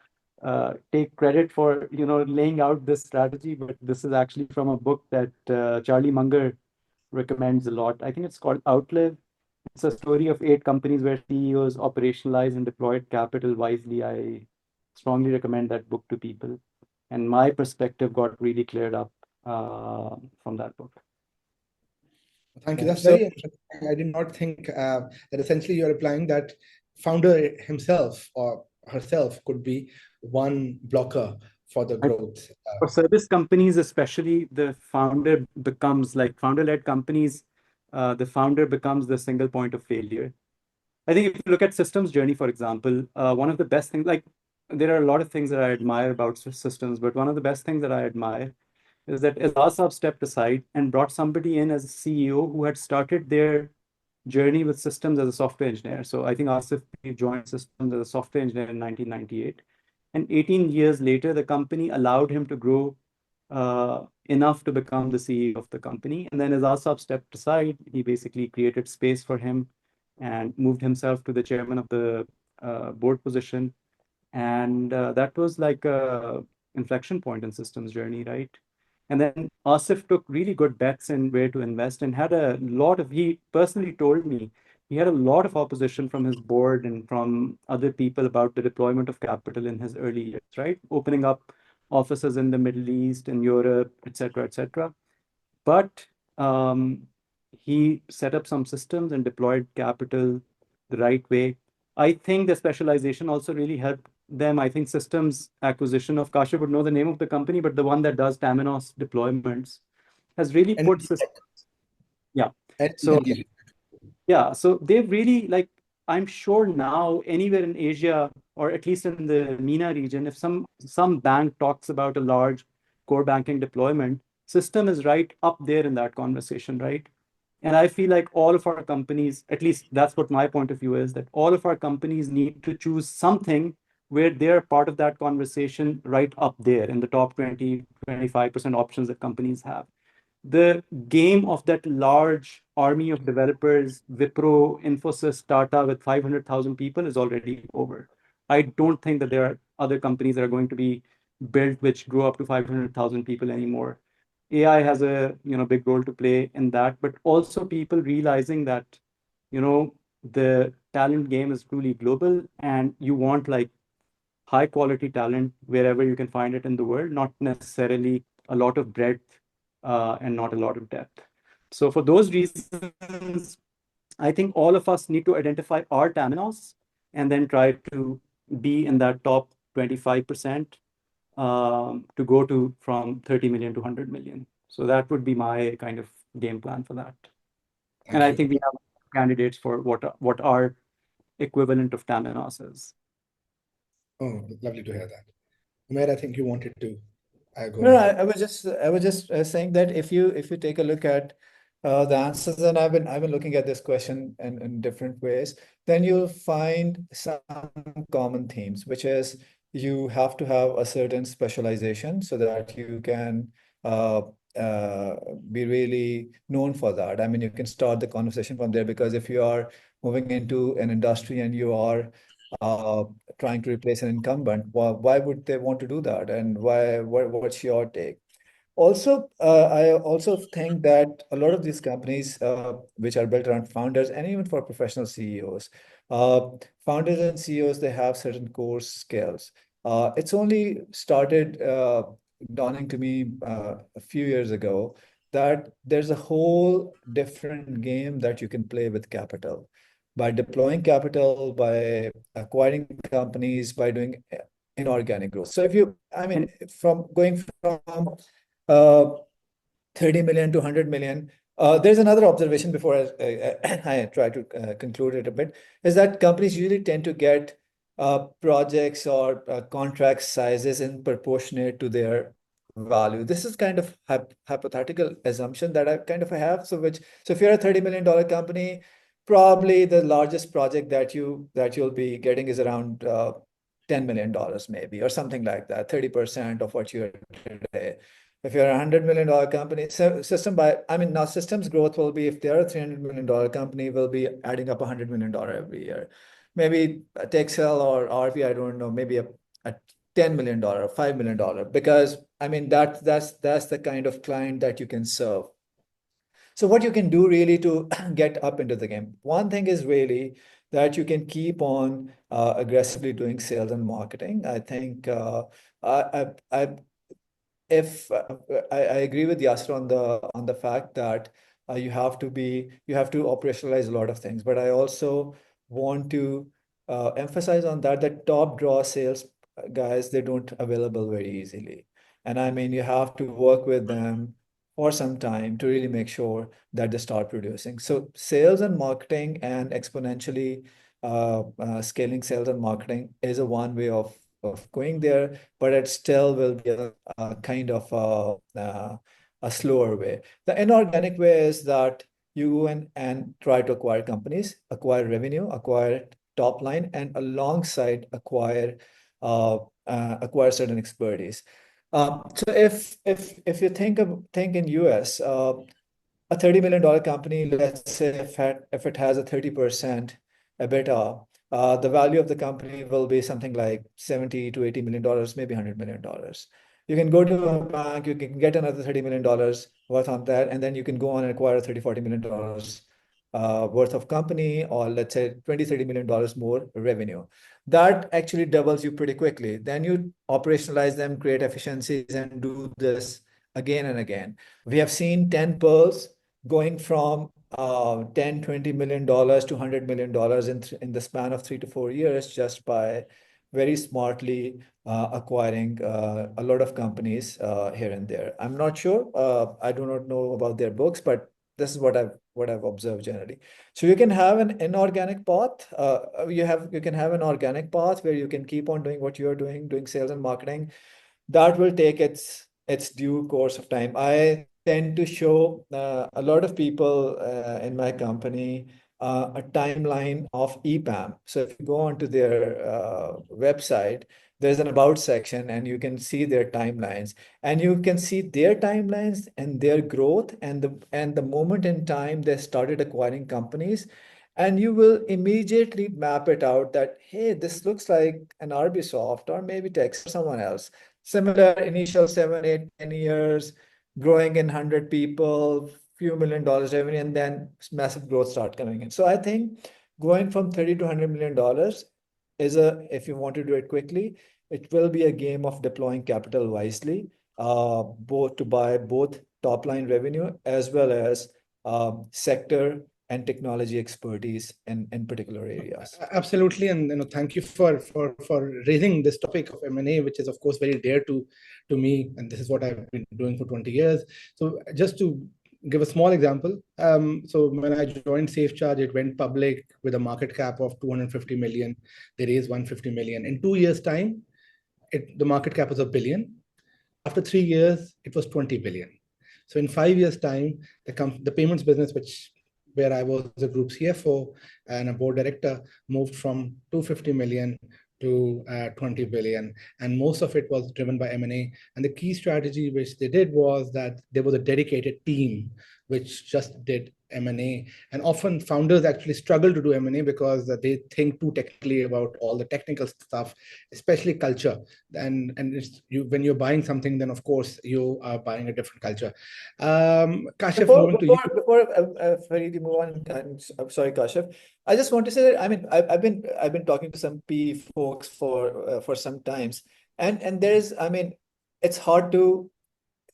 take credit for laying out this strategy, but this is actually from a book that Charlie Munger recommends a lot. I think it's called Outlive. It's a story of 8 companies where CEOs operationalized and deployed capital wisely. I strongly recommend that book to people. And my perspective got really cleared up from that book. Thank you. That's very interesting. I did not think that essentially you're implying that founder himself or herself could be one blocker for the growth. For service companies, especially, the founder becomes, like founder-led companies, the founder becomes the single point of failure. I think if you look at systems journey, for example, one of the best things, like there are a lot of things that I admire about systems, but one of the best things that I admire is that Arbisoft stepped aside and brought somebody in as a CEO who had started their journey with systems as a software engineer. So I think Asif joined systems as a software engineer in 1998. And 18 years later, the company allowed him to grow enough to become the CEO of the company. And then as Asif stepped aside, he basically created space for him and moved himself to the chairman of the board position. And that was like a inflection point in systems journey, right? And then Asif took really good bets in where to invest and had a lot of, he personally told me, he had a lot of opposition from his board and from other people about the deployment of capital in his early years, right? Opening up offices in the Middle East and Europe, et cetera, et cetera. But he set up some systems and deployed capital the right way. I think the specialization also really helped them. I think systems acquisition of Kashif would know the name of the company, but the one that does Temenos deployments has really put systems. Yeah. So yeah, so they've really, like, I'm sure now anywhere in Asia, or at least in the MENA region, if some bank talks about a large core banking deployment, system is right up there in that conversation, right? And I feel like all of our companies, at least that's what my point of view is, that all of our companies need to choose something where they're part of that conversation right up there in the top 20, 25% options that companies have. The game of that large army of developers, Wipro, Infosys, Tata with 500,000 people is already over. I don't think that there are other companies that are going to be built which grow up to 500,000 people anymore. AI has a big role to play in that, but also people realizing that the talent game is truly global, and you want like high quality talent wherever you can find it in the world, not necessarily a lot of breadth and not a lot of depth. So for those reasons, I think all of us need to identify our Temenos and then try to be in that top 25% to go to from 30 million to 100 million. So that would be my kind of game plan for that. And I think we have candidates for what our equivalent of Temenos is. Oh, lovely to hear that. Umair, I think you wanted to go No, ahead. I was just saying that if you take a look at the answers, and I've been looking at this question in different ways, then you'll find some common themes, which is you have to have a certain specialization so that you can be really known for that. I mean, you can start the conversation from there, because if you are moving into an industry and you are trying to replace an incumbent, why would they want to do that? And what's your take? Also, I also think that a lot of these companies, which are built around founders, and even for professional CEOs, uh, founders and CEOs, they have certain core skills. It's only started dawning to me a few years ago that there's a whole different game that you can play with capital. By deploying capital, by acquiring companies, by doing inorganic growth. So if you, I mean, from going from uh, 30 million to 100 million. There's another observation before I try to conclude it a bit, is that companies usually tend to get projects or contract sizes in proportionate to their value. This is kind of hypothetical assumption that I kind of have. So if you're a $30 million company, probably the largest project that you'll be getting is around $10 million maybe, or something like that, 30% of what you're today. If you're a $100 million company, now systems growth will be, if they're a $300 million company, will be adding up $100 million every year. Maybe a Tkxel or RP, I don't know, maybe a $10 million, $5 million, because I mean, that's the kind of client that you can serve. So what you can do really to get up into the game, one thing is really that you can keep on aggressively doing sales and marketing. I think if I agree with Yasser on the fact that you have to operationalize a lot of things, but I also want to emphasize on that top draw sales guys, they don't available very easily, and I mean, you have to work with them for some time to really make sure that they start producing. So sales and marketing, and exponentially scaling sales and marketing is a one way of going there, but it still will be a kind of a slower way. The inorganic way is that you go in and try to acquire companies, acquire revenue, acquire top line, and alongside acquire certain expertise. So if you think in US, a $30 million company, let's say if it has a 30% EBITDA, the value of the company will be something like $70 to $80 million, maybe $100 million. You can go to a bank, you can get another $30 million worth on that, and then you can go on and acquire $30-40 million worth of company, or let's say $20-30 million more revenue. That actually doubles you pretty quickly. Then you operationalize them, create efficiencies, and do this again and again. We have seen 10 pearls going from $10-20 million to $100 million in the span of 3 to 4 years, just by very smartly acquiring a lot of companies here and there. I'm not sure. I do not know about their books, but this is what I've observed generally. So you can have an inorganic path. You can have an organic path where you can keep on doing what you're doing sales and marketing. That will take its due course of time. I tend to show a lot of people in my company a timeline of EPAM. So if you go onto their website, there's an about section, and you can see their timelines, and you can see their timelines and their growth, and the moment in time they started acquiring companies. And you will immediately map it out that, hey, this looks like an Arbisoft or maybe Tkxel or someone else. Similar initial 7, 8, 10 years, growing in 100 people, few $1 million revenue, and then massive growth start coming in. So I think going from 30 to $100 million if you want to do it quickly, it will be a game of deploying capital wisely, both to buy both top line revenue as well as sector and technology expertise in particular areas. Absolutely, and thank you for raising this topic of M&A, which is of course very dear to me, and this is what I've been doing for 20 years. So just to give a small example, so when I joined SafeCharge, it went public with a market cap of 250 million. They raised 150 million. In 2 years' time, the market cap was $1 billion. After 3 years, it was 20 billion. So in 5 years' time, the payments business, where I was a group CFO and a board director, moved from 250 million to 20 billion, and most of it was driven by M&A. And the key strategy which they did was that there was a dedicated team which just did M&A. And often founders actually struggle to do M&A because they think too technically about all the technical stuff, especially culture. And when you're buying something, then of course you are buying a different culture. Kashif, moving to you. Before Farid, you move on, I'm sorry, Kashif. I just want to say that, I mean, I've been talking to some PE folks for some times, and there's, I mean,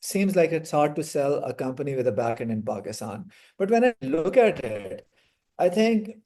seems like it's hard to sell a company with a backend in Pakistan. But when I look at it, I think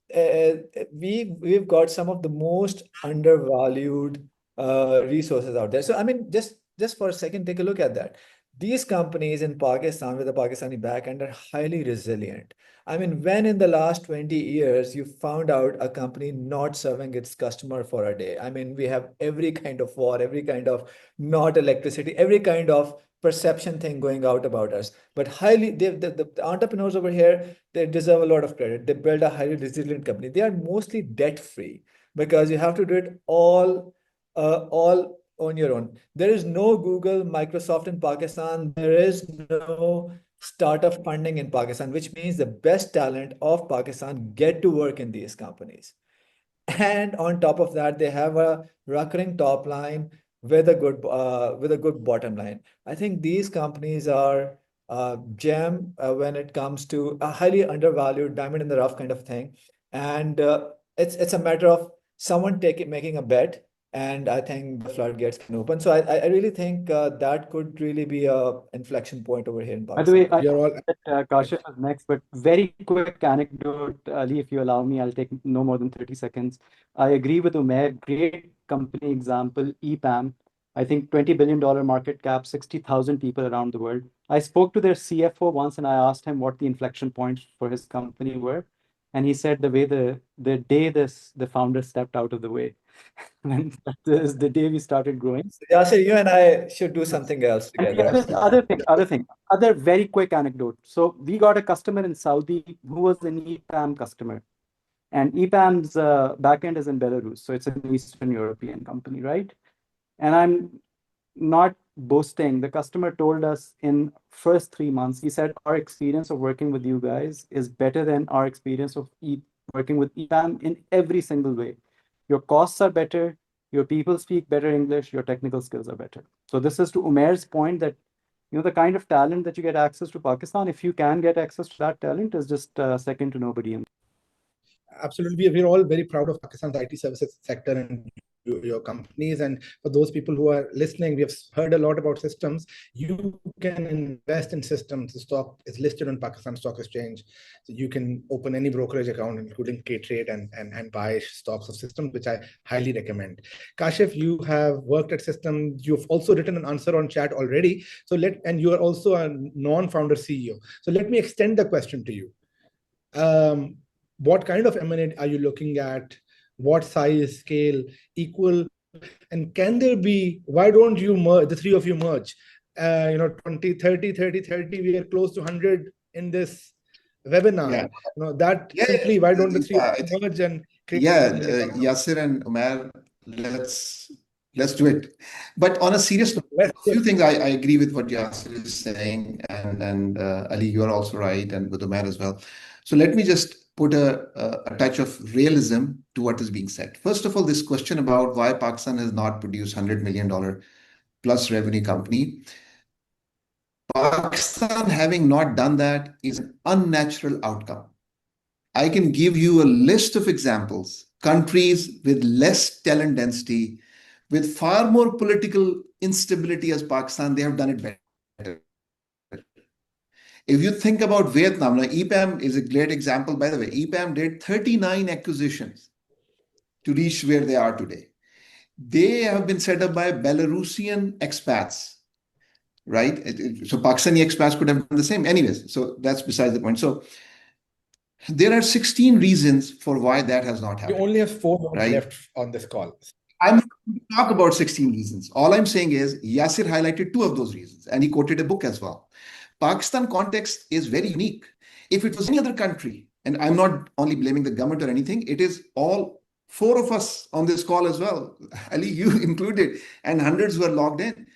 we've got some of the most undervalued resources out there. So I mean, just for a second, take a look at that. These companies in Pakistan with a Pakistani backend are highly resilient. I mean, when in the last 20 years you found out a company not serving its customer for a day? I mean, we have every kind of war, every kind of not electricity, every kind of perception thing going out about us. But the entrepreneurs over here, they deserve a lot of credit. They build a highly resilient company. They are mostly debt free because you have to do it all on your own. There is no Google, Microsoft in Pakistan. There is no startup funding in Pakistan, which means the best talent of Pakistan get to work in these companies. And on top of that, they have a recurring top line with a good bottom line. I think these companies are gem when it comes to a highly undervalued diamond in the rough kind of thing. And it's a matter of someone making a bet, and I think the floodgates can open. So I really think that could really be a inflection point over here in By the way, Pakistan. You're all Kashif is next, but very quick anecdote, Ali, if you allow me, I'll take no more than 30 seconds. I agree with Umair. Great company example, EPAM. I think $20 billion market cap, 60,000 people around the world. I spoke to their CFO once and I asked him what the inflection points for his company were. And he said the day the founder stepped out of the way. And that is the day we started growing. So, Yasser, you and I should do something else And together. the other very quick anecdote. So we got a customer in Saudi who was an EPAM customer. And EPAM's backend is in Belarus. So it's an Eastern European company, right? And I'm not boasting. The customer told us in first 3 months, he said, our experience of working with you guys is better than our experience of working with EPAM in every single way. Your costs are better, your people speak better English, your technical skills are better. So this is to Umair's point that, you know, the kind of talent that you get access to Pakistan, if you can get access to that talent, is just second to nobody. Absolutely, we're all very proud of Pakistan's IT services sector and your companies. And for those people who are listening, we have heard a lot about systems. You can invest in systems. The stock is listed on Pakistan Stock Exchange. So you can open any brokerage account, including K-Trade, and buy stocks of systems, which I highly recommend. Kashif, you have worked at systems. You've also written an answer on chat already. And you are also a non-founder CEO. So let me extend the question to you. What kind of M&A are you looking at? What size, scale, equal? And can there be, why don't you merge, the three of you merge? 20, 30, 30, 30, we are close to 100 in this webinar. Yeah. Simply, why don't the three of you merge and create? Yasser and Umair, let's do it. But on a serious note, a few things I agree with what Yasser is saying, and Ali, you are also right, and with Umair as well. So let me just put a touch of realism to what is being said. First of all, this question about why Pakistan has not produced $100 million plus revenue company. Pakistan having not done that is an unnatural outcome. I can give you a list of examples, countries with less talent density, with far more political instability as Pakistan, they have done it better. If you think about Vietnam, now EPAM is a great example, by the way. EPAM did 39 acquisitions to reach where they are today. They have been set up by Belarusian expats, right? So Pakistani expats could have done the same. Anyways, so that's besides the point. So there are 16 reasons for why that has not happened. You only have 4 minutes left on this call. I'm not going to talk about 16 reasons. All I'm saying is Yasser highlighted 2 of those reasons, and he quoted a book as well. Pakistan context is very unique. If it was any other country, and I'm not only blaming the government or anything, it is all 4 of us on this call as well, Ali, you included, and hundreds were logged in.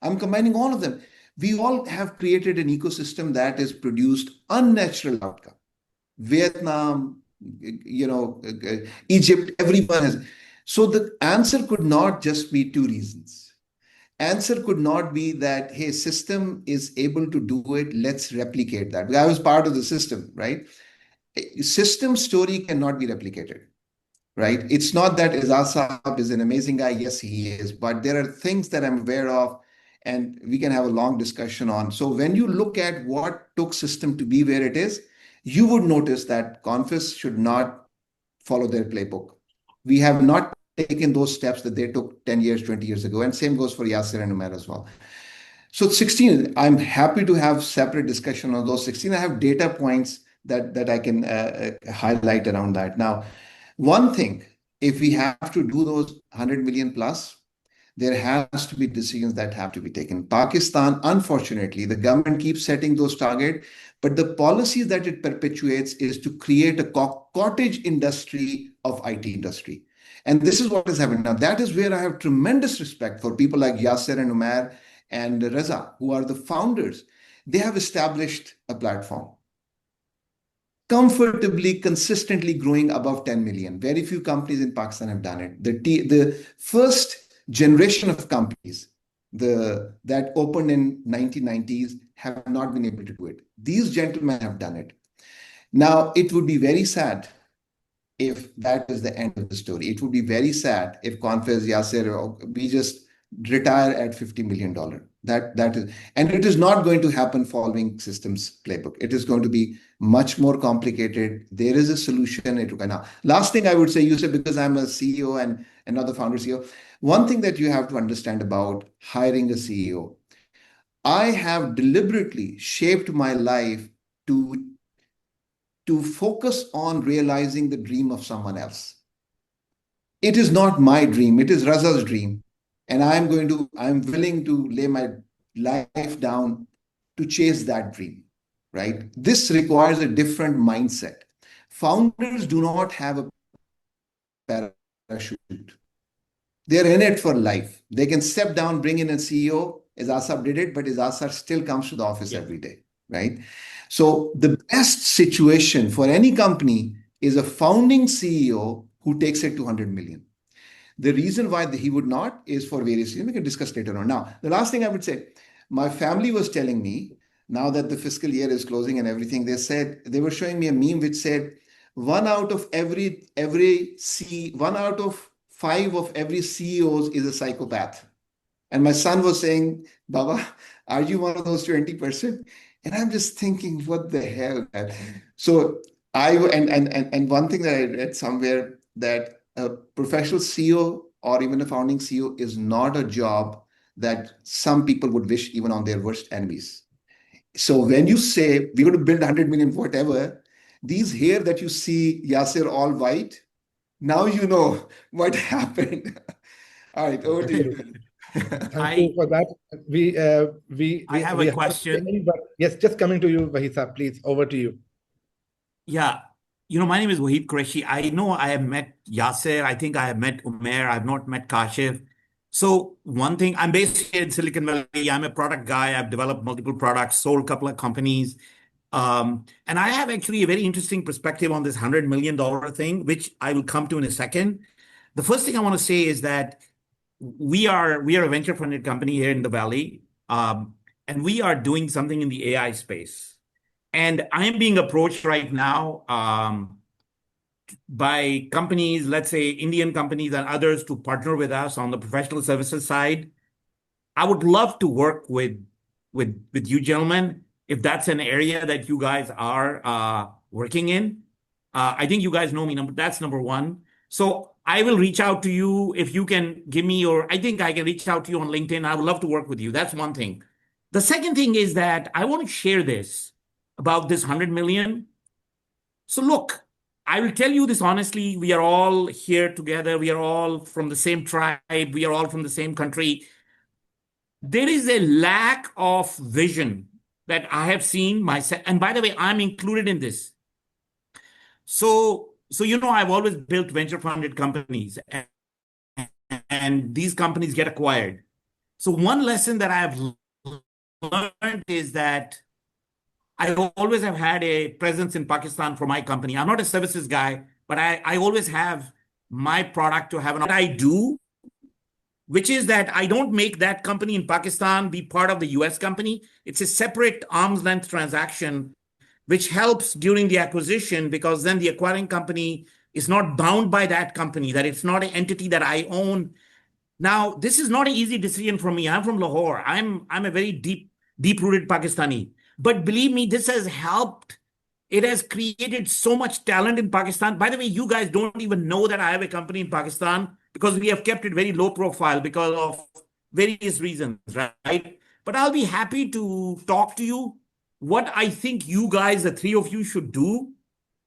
I'm combining all of them. We all have created an ecosystem that has produced unnatural outcome. Vietnam, Egypt, everyone has. So the answer could not just be two reasons. Answer could not be that, hey, system is able to do it, let's replicate that. I was part of the system, right? System story cannot be replicated, right? It's not that Azaz Saab is an amazing guy. Yes, he is. But there are things that I'm aware of, and we can have a long discussion on. So when you look at what took system to be where it is, you would notice that Confiz should not follow their playbook. We have not taken those steps that they took 10 years, 20 years ago. And same goes for Yasser and Umair as well. So 16, I'm happy to have separate discussion on those 16. I have data points that I can highlight around that. Now, one thing, if we have to do those 100 million plus, there has to be decisions that have to be taken. Pakistan, unfortunately, the government keeps setting those targets, but the policies that it perpetuates is to create a cottage industry of IT industry. And this is what is happening. Now, that is where I have tremendous respect for people like Yasser and Umair and Raza, who are the founders. They have established a platform comfortably, consistently growing above 10 million. Very few companies in Pakistan have done it. The first generation of companies that opened in 1990s have not been able to do it. These gentlemen have done it. Now, it would be very sad if that is the end of the story. It would be very sad if Confiz, Yasser, we just retire at $50 million. That is, and it is not going to happen following systems playbook. It is going to be much more complicated. There is a solution. Now, last thing I would say, you said, because I'm a CEO and another founder CEO, one thing that you have to understand about hiring a CEO, I have deliberately shaped my life to focus on realizing the dream of someone else. It is not my dream. It is Raza's dream. And I'm willing to lay my life down to chase that dream, right? This requires a different mindset. Founders do not have a parachute. They're in it for life. They can step down, bring in a CEO, as Asaf did it, but as Asaf still comes to the office every day, right? So the best situation for any company is a founding CEO who takes it to 100 million. The reason why he would not is for various reasons. We can discuss later on. Now, the last thing I would say, my family was telling me, now that the fiscal year is closing and everything, they were showing me a meme which said, one out of five of every CEOs is a psychopath. And my son was saying, Baba, are you one of those 20%? And I'm just thinking, what the hell? So and one thing that I read somewhere, that a professional CEO or even a founding CEO is not a job that some people would wish even on their worst enemies. So when you say we're going to build 100 million, whatever, these hair that you see, Yasser, all white, now you know what happened. All right, over to you. Thank you for that. I have a question. But yes, just coming to you, Vahid, please, over to you. Yeah. My name is Wahid Qureshi. I know I have met Yasser. I think I have met Umair. I've not met Kashif. So one thing, I'm based here in Silicon Valley. I'm a product guy. I've developed multiple products, sold a couple of companies. And I have actually a very interesting perspective on this $100 million thing, which I will come to in a second. The first thing I want to say is that we are a venture funded company here in the Valley. And we are doing something in the AI space. And I'm being approached right now by companies, let's say Indian companies and others, to partner with us on the professional services side. I would love to work with you gentlemen, if that's an area that you guys are working in. I think you guys know me. That's number one. So I will reach out to you if you can give me I think I can reach out to you on LinkedIn. I would love to work with you. That's one thing. The second thing is that I want to share this about this 100 million. So look, I will tell you this honestly, we are all here together. We are all from the same tribe. We are all from the same country. There is a lack of vision that I have seen myself. And by the way, I'm included in this. So So, I've always built venture funded companies, and these companies get acquired. So one lesson that I've learned is that I always have had a presence in Pakistan for my company. I'm not a services guy, but I always have my product to have an I do, which is that I don't make that company in Pakistan be part of the US company. It's a separate arm's length transaction, which helps during the acquisition because then the acquiring company is not bound by that company, that it's not an entity that I own. Now, this is not an easy decision for me. I'm from Lahore. I'm a very deep-rooted Pakistani. But believe me, this has helped. It has created so much talent in Pakistan. By the way, you guys don't even know that I have a company in Pakistan because we have kept it very low profile because of various reasons, right? But I'll be happy to talk to you. What I think you guys, the three of you, should do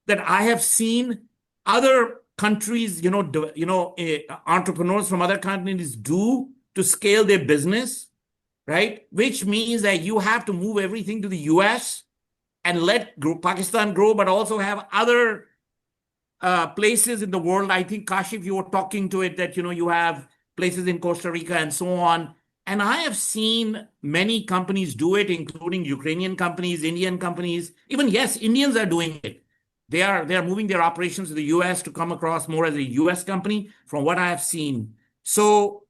that I have seen other countries, entrepreneurs from other countries do to scale their business, right? Which means that you have to move everything to the US and let Pakistan grow, but also have other places in the world. I think, Kashif, you were talking to it that, you have places in Costa Rica and so on. And I have seen many companies do it, including Ukrainian companies, Indian companies. Even, yes, Indians are doing it. They are moving their operations to the US to come across more as a US company from what I have seen. So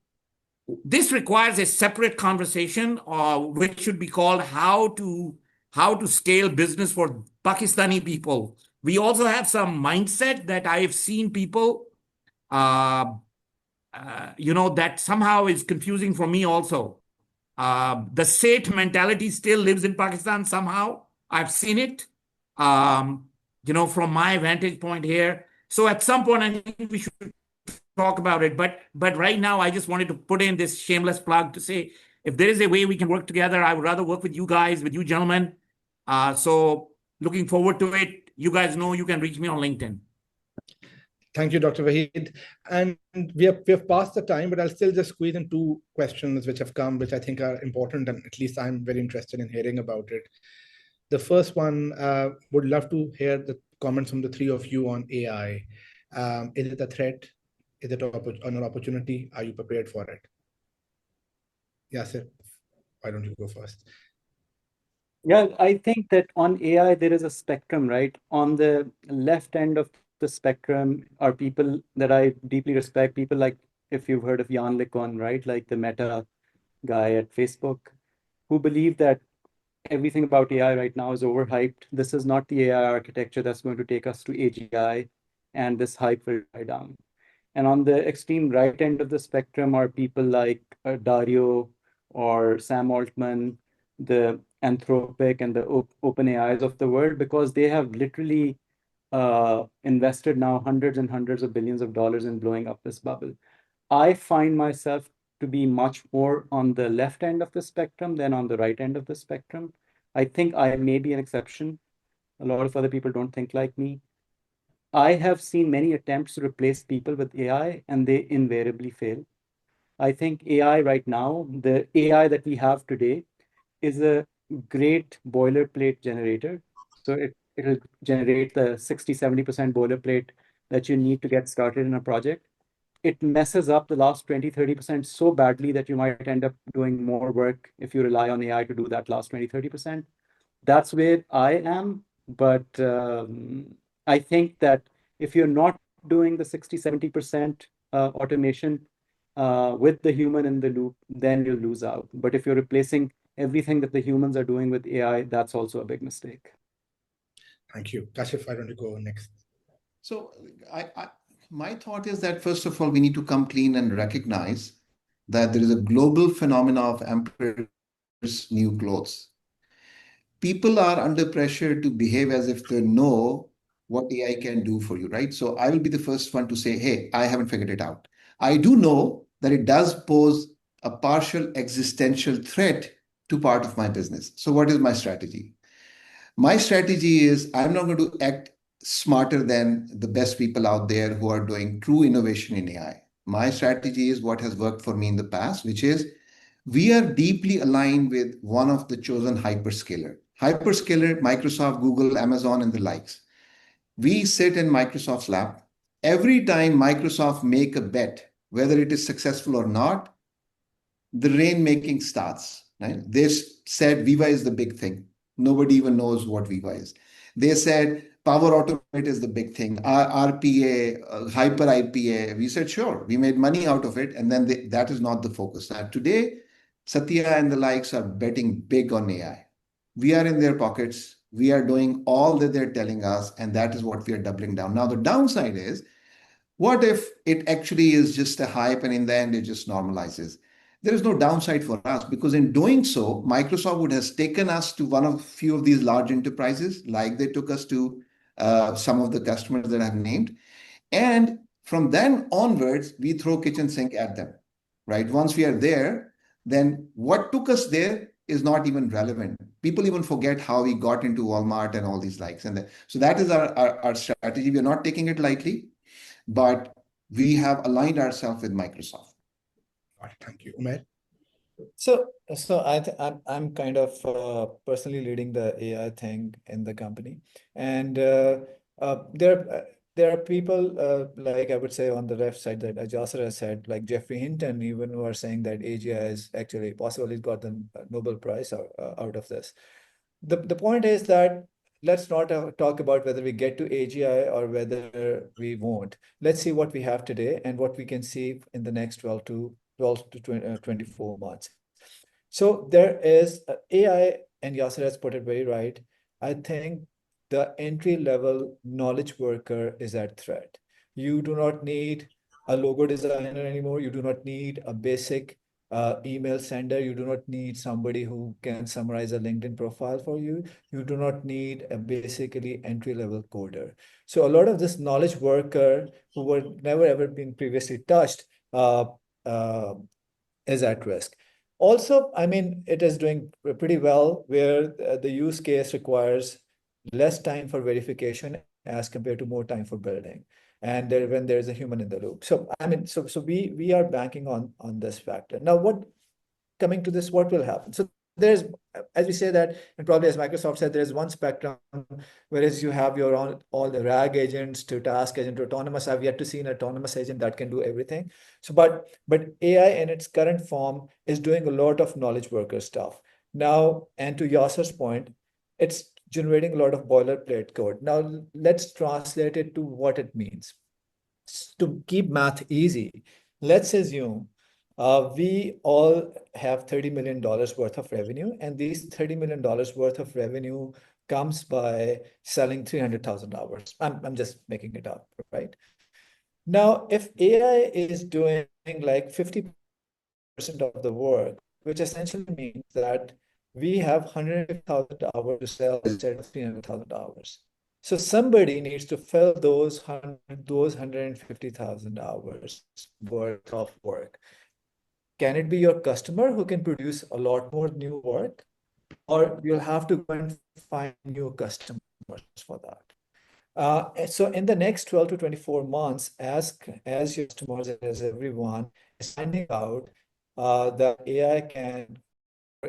this requires a separate conversation, which should be called how to scale business for Pakistani people. We also have some mindset that I have seen people, that somehow is confusing for me also. The Seth mentality still lives in Pakistan somehow. I've seen it, from my vantage point here. So at some point, I think we should talk about it. But right now, I just wanted to put in this shameless plug to say, if there is a way we can work together, I would rather work with you guys, with you gentlemen. So looking forward to it. You guys know you can reach me on LinkedIn. Thank you, Dr. Waheed. And we have passed the time, but I'll still just squeeze in two questions which have come, which I think are important, and at least I'm very interested in hearing about it. The first one, would love to hear the comments from the three of you on AI. Is it a threat? Is it an opportunity? Are you prepared for it? Yasser, why don't you go first? Yeah, I think that on AI, there is a spectrum, right? On the left end of the spectrum are people that I deeply respect, people like, if you've heard of Jan LeCun, right? Like the Meta guy at Facebook, who believe that everything about AI right now is overhyped. This is not the AI architecture that's going to take us to AGI, and this hype will die down. And on the extreme right end of the spectrum are people like Dario or Sam Altman, the Anthropic and the OpenAIs of the world, because they have literally invested now hundreds and hundreds of billions of dollars in blowing up this bubble. I find myself to be much more on the left end of the spectrum than on the right end of the spectrum. I think I may be an exception. A lot of other people don't think like me. I have seen many attempts to replace people with AI, and they invariably fail. I think AI right now, the AI that we have today, is a great boilerplate generator. So it'll generate the 60-70% boilerplate that you need to get started in a project. It messes up the last 20-30% so badly that you might end up doing more work if you rely on AI to do that last 20-30%. That's where I am. But I think that if you're not doing the 60-70% automation with the human in the loop, then you'll lose out. But if you're replacing everything that the humans are doing with AI, that's also a big mistake. Thank you. Kashif, why don't you go next? So my thought is that, first of all, we need to come clean and recognize that there is a global phenomenon of emperor's new clothes. People are under pressure to behave as if they know what AI can do for you, right? So I will be the first one to say, hey, I haven't figured it out. I do know that it does pose a partial existential threat to part of my business. So what is my strategy? My strategy is I'm not going to act smarter than the best people out there who are doing true innovation in AI. My strategy is what has worked for me in the past, which is we are deeply aligned with one of the chosen hyperscaler, Microsoft, Google, Amazon, and the likes. We sit in Microsoft's lab. Every time Microsoft make a bet, whether it is successful or not, the rainmaking starts. Right? They said Viva is the big thing. Nobody even knows what Viva is. They said Power Automate is the big thing. RPA, Hyper IPA. We said sure. We made money out of it, and then that is not the focus. Now today, Satya and the likes are betting big on AI. We are in their pockets. We are doing all that they're telling us, and that is what we are doubling down. Now the downside is, what if it actually is just a hype and in the end it just normalizes? There is no downside for us because in doing so, Microsoft would have taken us to one of few of these large enterprises, like they took us to some of the customers that I've named. And from then onwards, we throw kitchen sink at them, right? Once we are there, then what took us there is not even relevant. People even forget how we got into Walmart and all these likes. And so that is our strategy. We are not taking it lightly, but we have aligned ourselves with Microsoft. All right, thank you. Umair? So I'm kind of personally leading the AI thing in the company, and there are people like I would say on the left side that Yasser has said, like Jeffrey Hinton, even who are saying that AGI is actually possible. He's got the Nobel Prize out of this. The point is that let's not talk about whether we get to AGI or whether we won't. Let's see what we have today and what we can see in the next 12 to 24 months. So there is AI, and Yasser has put it very right. I think the entry-level knowledge worker is at threat. You do not need a logo designer anymore. You do not need a basic email sender. You do not need somebody who can summarize a LinkedIn profile for you. You do not need a basically entry-level coder. So a lot of this knowledge worker who were never ever been previously touched is at risk. Also, I mean, it is doing pretty well where the use case requires less time for verification as compared to more time for building, and when there's a human in the loop. So I mean, so we are banking on this factor. Now, coming to this, what will happen? So there's, as we say that, and probably as Microsoft said, there's one spectrum, whereas you have your own, all the RAG agents to task agent to autonomous. I've yet to see an autonomous agent that can do everything. So, but AI in its current form is doing a lot of knowledge worker stuff. Now, and to Yasser's point, it's generating a lot of boilerplate code. Now, let's translate it to what it means. To keep math easy, let's assume we all have $30 million worth of revenue, and these $30 million worth of revenue comes by selling 300,000 hours. I'm just making it up, right? Now, if AI is doing like 50% of the work, which essentially means that we have 150,000 hours to sell instead of 300,000 hours. So somebody needs to fill those 150,000 hours worth of work. Can it be your customer who can produce a lot more new work, or you'll have to go and find new customers for that? So in the next 12 to 24 months, as your customers, as everyone is finding out that AI can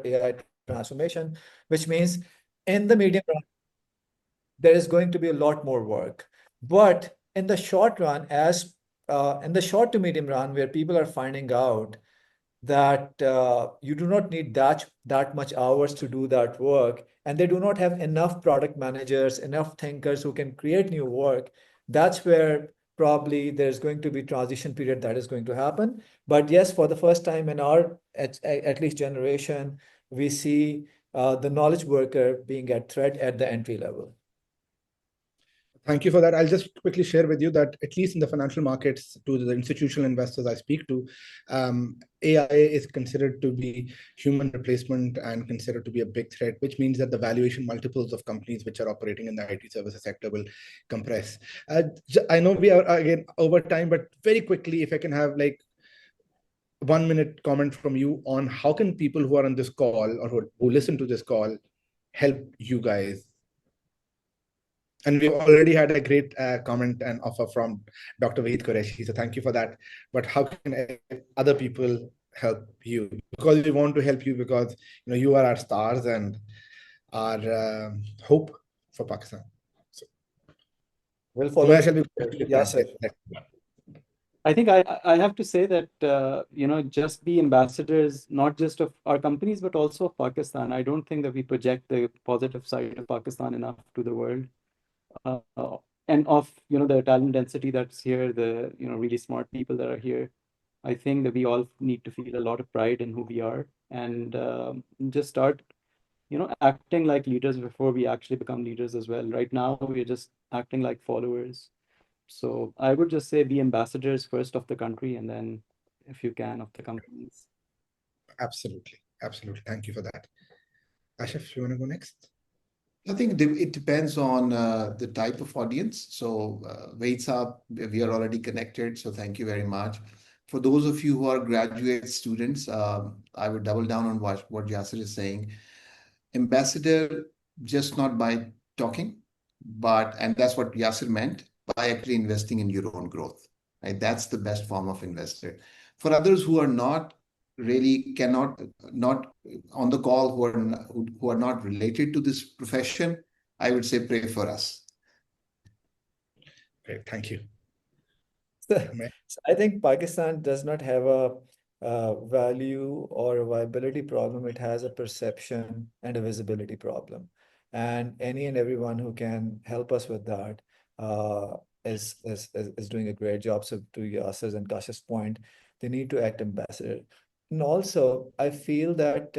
AI transformation, which means in the medium run, there is going to be a lot more work. But in the short run, in the short to medium run, where people are finding out that you do not need that much hours to do that work, and they do not have enough product managers, enough thinkers who can create new work, that's where probably there's going to be transition period that is going to happen. But yes, for the first time in our at least generation, we see the knowledge worker being at threat at the entry level. Thank you for that. I'll just quickly share with you that at least in the financial markets, to the institutional investors I speak to, AI is considered to be human replacement and considered to be a big threat, which means that the valuation multiples of companies which are operating in the IT services sector will compress. I know we are again over time, but very quickly, if I can have like 1 minute comment from you on how can people who are on this call or who listen to this call help you guys? And we've already had a great comment and offer from Dr. Wahid Qureshi, so thank you for that. But how can other people help you? Because we want to help you because you are our stars and our hope for Pakistan. So. We'll follow Umair, shall we Yasser. I think I have to say that, just be ambassadors, not just of our companies, but also of Pakistan. I don't think that we project the positive side of Pakistan enough to the world. And of, the talent density that's here, the, really smart people that are here. I think that we all need to feel a lot of pride in who we are and just start, acting like leaders before we actually become leaders as well. Right now, we're just acting like followers. So I would just say be ambassadors first of the country and then, if you can, of the companies. Absolutely. Absolutely. Thank you for that. Kashif, you want to go next? I think it depends on the type of audience. So, Waits up, we are already connected. So, thank you very much. For those of you who are graduate students, I would double down on what Yasser is saying. Ambassador, just not by talking, and that's what Yasser meant, by actually investing in your own growth. Right? That's the best form of investor. For others who are not not on the call, who are not related to this profession, I would say pray for us. Great, thank you. So I think Pakistan does not have a value or a viability problem. It has a perception and a visibility problem. And any and everyone who can help us with that is doing a great job. So to Yasser's and Kashif's point, they need to act ambassador. And also, I feel that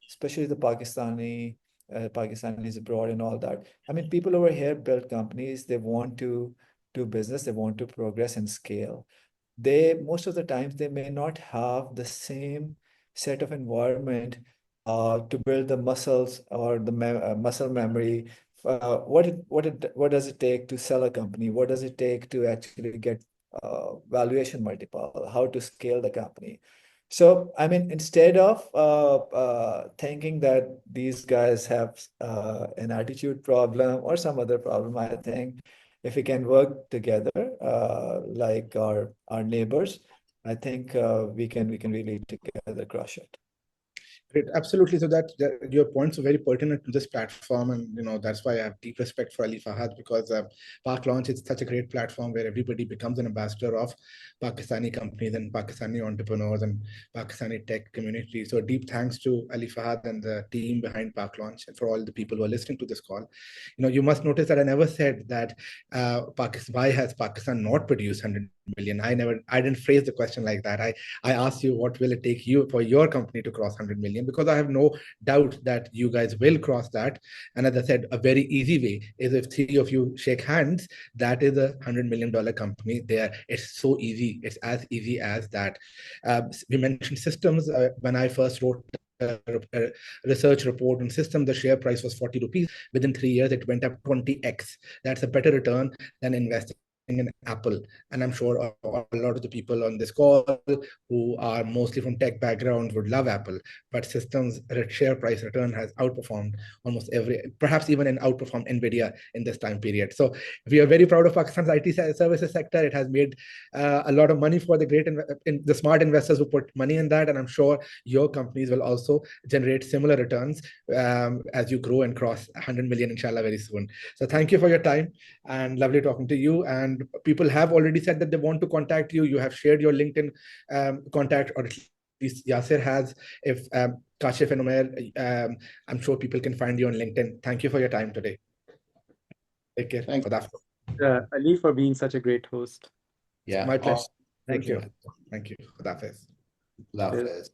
especially the Pakistanis abroad and all that. I mean, people over here build companies. They want to do business. They want to progress and scale. Most of the times they may not have the same set of environment to build the muscles or the muscle memory. What does it take to sell a company? What does it take to actually get valuation multiple? How to scale the company? So, I mean, instead of thinking that these guys have an attitude problem or some other problem, I think if we can work together like our neighbors, I think we can really together crush it. Great, absolutely. So that your points are very pertinent to this platform, and that's why I have deep respect for Ali Fahd, because Paklaunch is such a great platform where everybody becomes an ambassador of Pakistani companies and Pakistani entrepreneurs and Pakistani tech community. So deep thanks to Ali Fahd and the team behind Paklaunch, and for all the people who are listening to this call. You must notice that I never said that why has Pakistan not produced 100 million. I didn't phrase the question like that. I asked you, what will it take you for your company to cross 100 million? Because I have no doubt that you guys will cross that. And as I said, a very easy way is if three of you shake hands, that is a $100 million company there. It's so easy. It's as easy as that. We mentioned systems. When I first wrote a research report on system, the share price was 40 rupees. Within 3 years, it went up 20x. That's a better return than investing in Apple. And I'm sure a lot of the people on this call who are mostly from tech backgrounds would love Apple, but systems share price return has outperformed almost perhaps even outperformed NVIDIA in this time period. So we are very proud of Pakistan's IT services sector. It has made a lot of money for the smart investors who put money in that. And I'm sure your companies will also generate similar returns as you grow and cross 100 million, inshallah, very soon. So thank you for your time and lovely talking to you. And people have already said that they want to contact you. You have shared your LinkedIn contact, or at least Yasser has. If Kashif and Umair, I'm sure people can find you on LinkedIn. Thank you for your time today. Take care. Thank you, Ali, for being such a great host. Yeah, My pleasure. awesome. Thank you. Thank you. Khuda Hafiz. Khuda Hafiz.